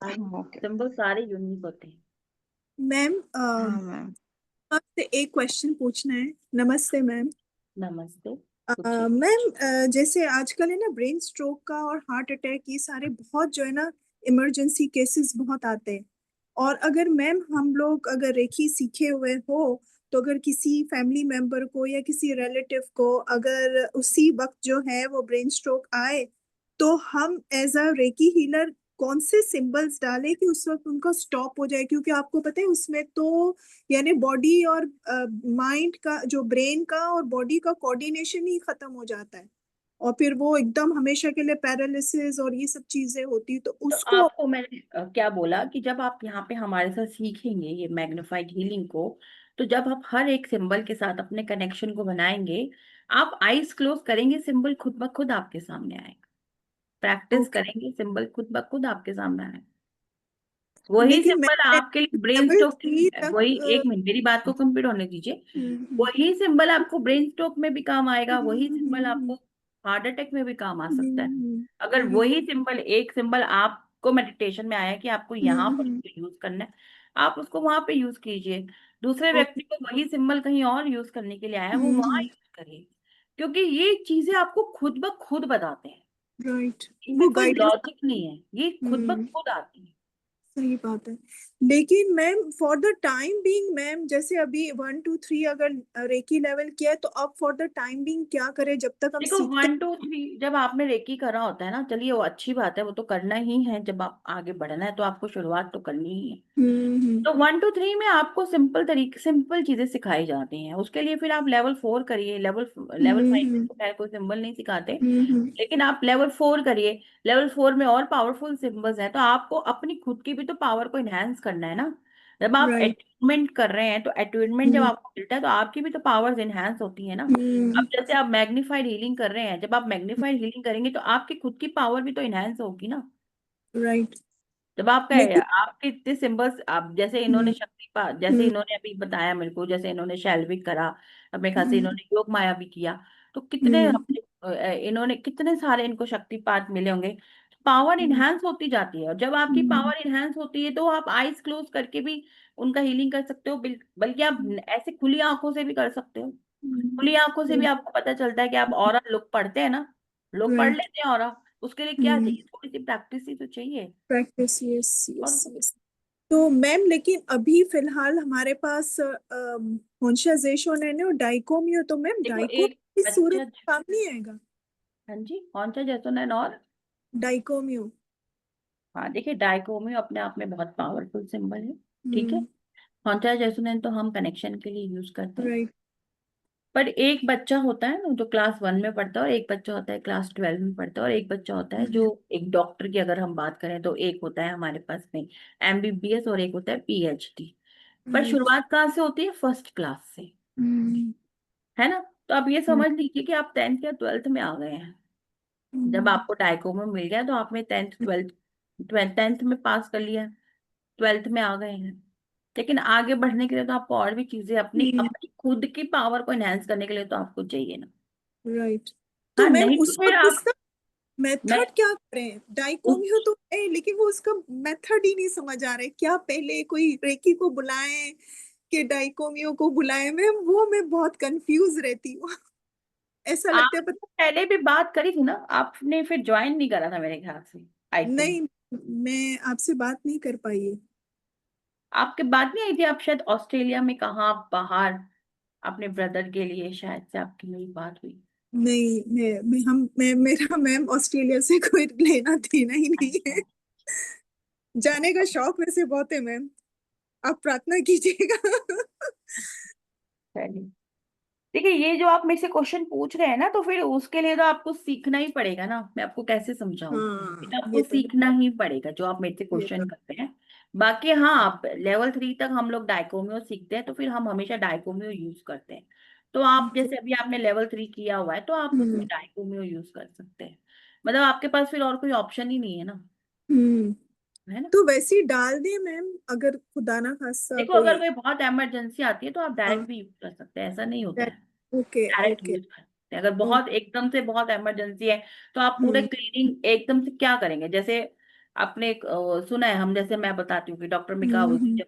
हाँ ओके। सिंबल सारे यूनिक होते हैं। मैम हाँ मैम। आपसे एक क्वेश्चन पूछना है। नमस्ते मैम। नमस्ते, पूछिए। मैम, जैसे आजकल है ना ब्रेन स्ट्रोक का और हार्ट अटैक, ये सारे बहुत जो है ना इमरजेंसी केसेस बहुत आते हैं। और अगर मैम हम लोग अगर रेकी सीखे हुए हो, तो अगर किसी फैमिली मेंबर को या किसी रिलेटिव को अगर उसी वक्त जो है वो ब्रेन स्ट्रोक आए, तो हम एज अ रेकी हीलर कौन से सिंबल्स डालें कि उस वक्त उनका स्टॉप हो जाए? क्योंकि आपको पता है उसमें तो यानी बॉडी और माइंड का, जो ब्रेन का और बॉडी का कोऑर्डिनेशन ही खत्म हो जाता है, और फिर वो एकदम हमेशा के लिए पैरालिसिस और ये सब चीजें होती, तो तो उसको। आपको मैंने क्या बोला कि जब आप यहाँ पे हमारे साथ सीखेंगे ये मैग्निफाइड हीलिंग को, तो जब आप हर एक सिंबल के साथ अपने कनेक्शन को बनाएंगे, आप आईज क्लोज करेंगे, सिंबल खुद ब खुद आपके सामने आएगा। Practice okay. करेंगे, सिंबल खुद ब खुद आपके सामने आएगा। वही लेकिन सिंबल मैं आपके लिए ब्रेन लेवल स्ट्रोक, 3 तक वही, एक मिनट मेरी बात को कंप्लीट होने दीजिए। वही सिंबल आपको ब्रेन स्ट्रोक में भी काम आएगा, वही सिंबल आपको हार्ट अटैक में भी काम आ सकता है। अगर वही सिंबल, एक सिंबल आपको मेडिटेशन में आया कि आपको यहाँ पर यूज करना है, आप उसको वहां पे यूज कीजिए। दूसरे व्यक्ति को वही सिंबल कहीं और यूज करने के लिए आया है, वो वहां यूज करिए। क्योंकि ये चीजें आपको खुद ब खुद बताते हैं, राइट, इनमें वो कोई गाइडेंस। लॉजिक नहीं है, ये खुद ब खुद आती है। सही बात है। लेकिन ma'am for the time being, ma'am जैसे अभी 1 2 3 अगर रेकी लेवल किया है, तो अब फॉर द टाइम बीइंग क्या करें जब तक हम देखो, सीखते 1 2 3 जब आपने रेकी करा होता है ना, चलिए वो अच्छी बात है, वो तो करना ही है। जब आप आगे बढ़ना है तो आपको शुरुआत तो करनी ही है। हैं? तो 1 2 3 में आपको सिंपल तरीके, सिंपल चीजें सिखाई जाती हैं। उसके लिए फिर आप लेवल 4 करिए। लेवल लेवल 5 में तो खैर कोई सिंबल नहीं सिखाते, लेकिन आप लेवल 4 करिए। लेवल 4 में और पावरफुल सिंबल्स हैं, तो आपको अपनी खुद की भी तो पावर को इनहेंस करना है ना। जब आप राइट। अट्यूनमेंट कर रहे हैं, तो अट्यूनमेंट जब आपको मिलता है तो आपकी भी तो पावर्स इनहेंस होती है ना। अब जैसे आप मैग्नीफाइड हीलिंग कर रहे हैं, जब आप मैग्नीफाइड हीलिंग करेंगे तो आपकी खुद की पावर भी तो इनहेंस होगी ना। राइट। जब आपका, लेकिन आपके इतने सिंबल्स, आप जैसे इन्होंने शक्तिपात, जैसे इन्होंने अभी बताया मेरे को, जैसे इन्होंने शैल्विक करा, अब मेरे ख्याल से इन्होंने योग माया भी किया, तो कितने हमने इन्होंने कितने सारे इनको शक्तिपात मिले होंगे। पावर इनहेंस होती जाती है, और जब आपकी पावर इनहेंस होती है तो आप आईज क्लोज करके भी उनका हीलिंग कर सकते हो। बल्कि आप ऐसे खुली आंखों से भी कर सकते हो। खुली आंखों से भी आपको पता चलता है कि आप ऑरा लुक पढ़ते हैं ना, लोग पढ़ राइट। लेते हैं ऑरा। उसके लिए क्या चाहिए? थोड़ी सी प्रैक्टिस ही तो चाहिए। प्रैक्टिस, यस और यस यस। तो मैम लेकिन अभी फिलहाल हमारे पास होंशा जेशोनेन और डाइकोमियो, तो मैम देखो, डाइको एक इस सूरत बच्चा, में काम नहीं आएगा? हाँ जी, कौन सा जैसोनैन और, डाइकोमियो। हाँ देखिए, डाइकोमियो अपने आप में बहुत पावरफुल सिंबल है। ठीक है, हम्म। कौन सा जैसोनैन तो हम कनेक्शन के लिए यूज करते हैं। राइट। पर एक बच्चा होता है ना जो क्लास 1 में पढ़ता है, और एक बच्चा होता है क्लास 12 में पढ़ता है, और एक बच्चा होता है जो, एक डॉक्टर की अगर हम बात करें तो एक होता है हमारे पास में एमबीबीएस, और एक होता है पीएचडी। पर राइट। शुरुआत कहाँ से होती है? फर्स्ट क्लास से, है ना। तो आप ये समझ लीजिए कि आप 10th या 12th में आ गए हैं। जब आपको डायकोमो मिल गया तो आपने 10th 12th, 10th में पास कर लिया, 12th में आ गए हैं। लेकिन आगे बढ़ने के लिए तो आपको और भी चीजें, अपनी अपनी खुद की पावर को एनहेंस करने के लिए तो आपको चाहिए ना। राइट। तो हाँ, मैम नहीं तो उस फिर वक्त आप, उसका मैं मेथड क्या करें? डाइकोमियो उस तो है, लेकिन वो उसका मेथड ही नहीं समझ आ रहा है। क्या पहले कोई रेकी को बुलाएं कि डाइकोमियो को बुलाएं? मैम वो मैं बहुत कंफ्यूज रहती हूँ। ऐसा लगता है आपने पहले भी बात करी थी ना, आपने फिर ज्वाइन नहीं करा था मेरे ख्याल से, आई थिंक। नहीं, मैं आपसे बात नहीं कर पाई है। आपके बात नहीं आई थी? आप शायद ऑस्ट्रेलिया में, कहाँ बाहर, अपने ब्रदर के लिए शायद से आपकी मेरी बात हुई। नहीं, मैं मेरा मैम ऑस्ट्रेलिया से कोई लेना देना ही नहीं है। अच्छा, जाने का शौक वैसे बहुत है मैम, आप प्रार्थना कीजिएगा। चलिए। देखिए, ये जो आप मेरे से क्वेश्चन पूछ रहे हैं ना, तो फिर उसके लिए तो आपको सीखना ही पड़ेगा ना। मैं आपको कैसे समझाऊं? ये हाँ, तो आपको ये तो सीखना ही पड़ेगा जो आप मेरे से ये तो क्वेश्चन करते हैं। बाकी हाँ, आप लेवल 3 तक हम लोग डाइकोमियो सीखते हैं, तो फिर हम हमेशा डाइकोमियो यूज करते हैं। तो आप ओके। जैसे अभी आपने लेवल 3 किया हुआ है, तो आप उसमें डाइकोमियो यूज कर सकते हैं। मतलब आपके पास फिर और कोई ऑप्शन ही नहीं है ना, हम्म। है ना। तो वैसे ही डाल दें मैम, अगर खुदा ना खास्ता देखो, कोई। अगर कोई बहुत इमरजेंसी आती है तो आप हाँ। डायरेक्ट भी यूज कर सकते हैं, ऐसा नहीं होता है। Okay direct okay. यूज कर सकते हैं। अगर बहुत एकदम से बहुत इमरजेंसी है, तो आप पूरे हम्म। क्लीनिंग एकदम से क्या करेंगे? जैसे आपने सुना है, हम जैसे मैं बताती हूँ कि डॉक्टर मिका हम्म। जब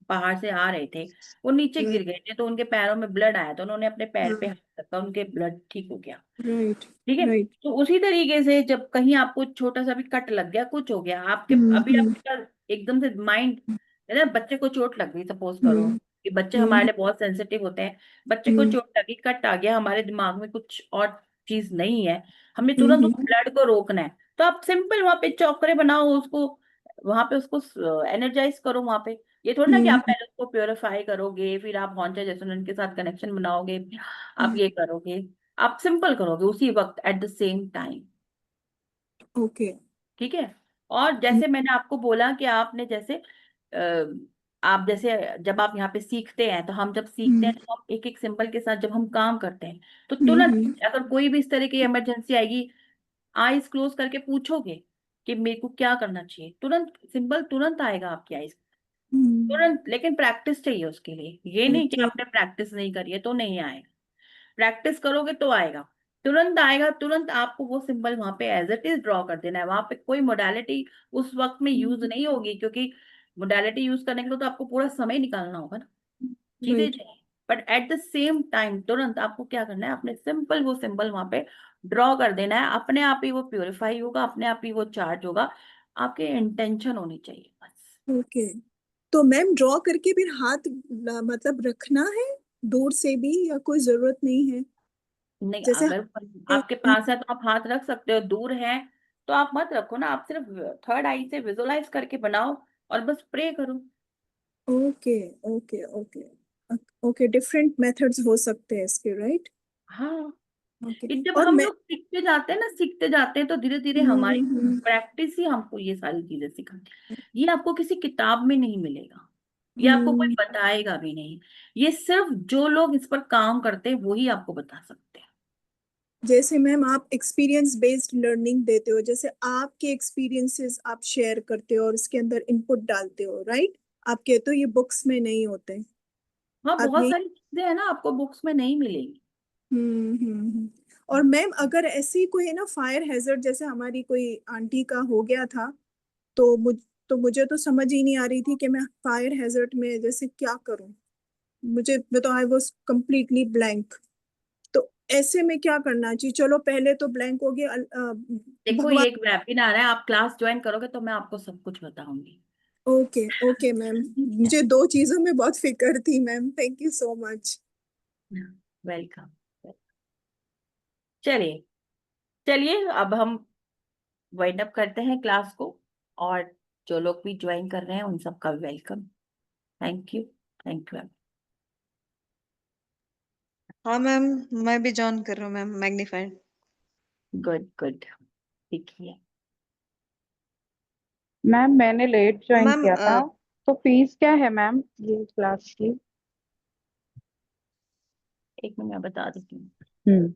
पहाड़ से आ रहे थे, वो नीचे गिर गए थे, तो उनके पैरों में ब्लड आया, तो उन्होंने अपने पैर पे हाथ रखा, उनके ब्लड ठीक हो गया। राइट ठीक है। राइट तो उसी तरीके से जब कहीं आपको छोटा सा भी कट लग गया, कुछ हो गया आपके, अभी आपका एकदम से माइंड है ना, बच्चे को चोट लग गई, सपोज करो कि बच्चे हमारे लिए बहुत सेंसिटिव होते हैं, बच्चे को चोट लगी, कट आ गया, हमारे दिमाग में कुछ और चीज नहीं है, हमें तुरंत उस ब्लड को रोकना है, तो आप सिंपल वहां पे चौकरे बनाओ उसको, वहां पे उसको एनर्जाइज करो वहां पे। ये थोड़ा ना कि आप पहले उसको प्योरीफाई करोगे, फिर आप हॉन्चा जैसे के साथ कनेक्शन बनाओगे, आप ये करोगे, आप सिंपल करोगे उसी वक्त at the same time. Okay ठीक है। और जैसे मैंने आपको बोला कि आपने जैसे आप जैसे जब आप यहाँ पे सीखते हैं, तो हम जब सीखते हैं तो हम एक एक सिंबल के साथ जब हम काम करते हैं, तो तुरंत अगर कोई भी इस तरह की इमरजेंसी आएगी, आईज क्लोज करके पूछोगे कि मेरे को क्या करना चाहिए, तुरंत सिंबल तुरंत आएगा आपकी आईज, तुरंत। लेकिन प्रैक्टिस चाहिए उसके लिए, ये नहीं कि आपने प्रैक्टिस नहीं करी है तो नहीं आएगा, प्रैक्टिस करोगे तो आएगा, तुरंत आएगा, तुरंत आपको वो सिंबल वहां पे एज इट इज ड्रॉ कर देना है, वहां पे कोई मोडालिटी उस वक्त में यूज नहीं होगी, क्योंकि मोडालिटी यूज करने के लिए तो आपको पूरा समय निकालना होगा ना, चीजें राइट चाहिए। But at the same time तुरंत आपको क्या करना है, आपने सिंपल वो सिंबल वहां पे ड्रॉ कर देना है, अपने आप ही वो प्योरीफाई होगा, अपने आप ही वो चार्ज होगा, आपके इंटेंशन होनी चाहिए बस। ओके तो मैम ड्रॉ करके फिर हाथ मतलब रखना है दूर से भी या कोई जरूरत नहीं है नहीं, जैसे अगर आपके पास है तो आप हाथ रख सकते हो, दूर है तो आप मत रखो ना, आप सिर्फ थर्ड आई से विजुलाइज करके बनाओ और बस प्रे करो। Okay okay okay okay different methods हो सकते हैं इसके राइट हाँ, ओके ये जब और हम मैं लोग सीखते जाते हैं ना, सीखते जाते हैं, तो धीरे धीरे हमारी प्रैक्टिस ही हमको ये सारी चीजें सिखाती है, ये आपको किसी किताब में नहीं मिलेगा, ये आपको कोई बताएगा भी नहीं, ये सिर्फ जो लोग इस पर काम करते हैं वही आपको बता सकते हैं। जैसे मैम आप एक्सपीरियंस बेस्ड लर्निंग देते हो, जैसे आपके एक्सपीरियंसेस आप शेयर करते हो और उसके अंदर इनपुट डालते हो राइट, आप कहते हो ये बुक्स में नहीं होते, हाँ, आप बहुत यही सारी चीजें हैं ना आपको बुक्स में नहीं मिलेगी। और मैम अगर ऐसी कोई है ना फायर हैजर्ड, जैसे हमारी कोई आंटी का हो गया था, तो मुझे तो समझ ही नहीं आ रही थी कि मैं फायर हैजर्ड में जैसे क्या करूं, मैं तो आई वाज कंप्लीटली ब्लैंक, तो ऐसे में क्या करना चाहिए, चलो पहले तो ब्लैंक हो गया देखो, भगवान। ये एक वेबिनार है, आप क्लास ज्वाइन करोगे तो मैं आपको सब कुछ बताऊंगी। ओके ओके मैम, मुझे दो चीजों में बहुत फिक्र थी ma'am, thank you so much. Welcome. चलिए, चलिए अब हम वाइंड अप करते हैं क्लास को, और जो लोग भी ज्वाइन कर रहे हैं उन सबका welcome. Thank you, thank you. हाँ मैम, मैं भी जॉइन कर रहा हूँ मैम मैग्नीफाइड। गुड गुड, ठीक है। मैम मैंने लेट ज्वाइन मैम किया था, तो फीस क्या है मैम ये क्लास की? एक मिनट मैं बता देती हूँ। हम्म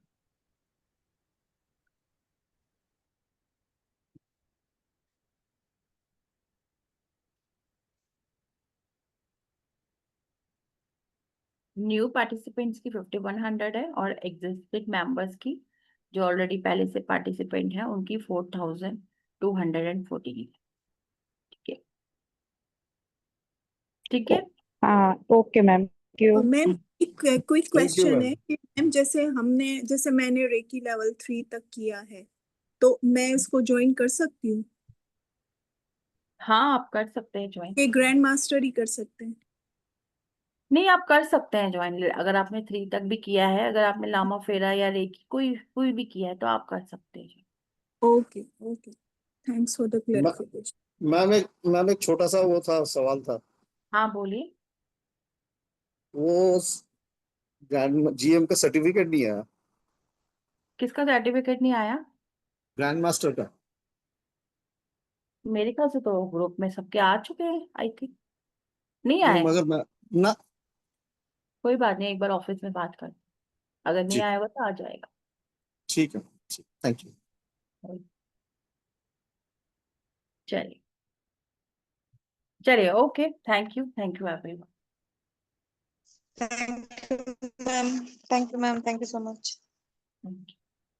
न्यू पार्टिसिपेंट्स की 5100 है, और एग्जिस्टिंग मेंबर्स की जो ऑलरेडी पहले से पार्टिसिपेंट हैं उनकी 4214। ठीक है, ठीक है। हाँ ओके मैम, थैंक यू। और मैम एक क्विक थैंक यू क्वेश्चन है मैम। कि मैम जैसे मैंने रेकी लेवल 3 तक किया है, तो मैं इसको ज्वाइन कर सकती हूँ, हाँ, आप कर सकते हैं ज्वाइन। ये ग्रैंड मास्टर ही कर सकते हैं? नहीं, आप कर सकते हैं ज्वाइन, अगर आपने 3 तक भी किया है, अगर आपने लामा फेरा या रेकी कोई कोई भी किया है तो आप कर सकते हैं। Okay okay, thanks for the clarification. Ma'am एक छोटा सा वो था, सवाल था। हाँ, बोलिए। वो ग्रैंड जीएम का सर्टिफिकेट नहीं आया, किसका सर्टिफिकेट नहीं आया? ग्रैंड मास्टर का। मेरे ख्याल से तो ग्रुप में सबके आ चुके हैं, आई थिंक। नहीं नहीं आए? मगर मैं ना। कोई बात नहीं, एक बार ऑफिस में बात कर, अगर नहीं जी आया होगा तो आ जाएगा। ठीक है, थैंक यू। चलिए, चलिए, okay, thank you everyone. Thank you ma'am, thank you ma'am, thank you so much. Thank you.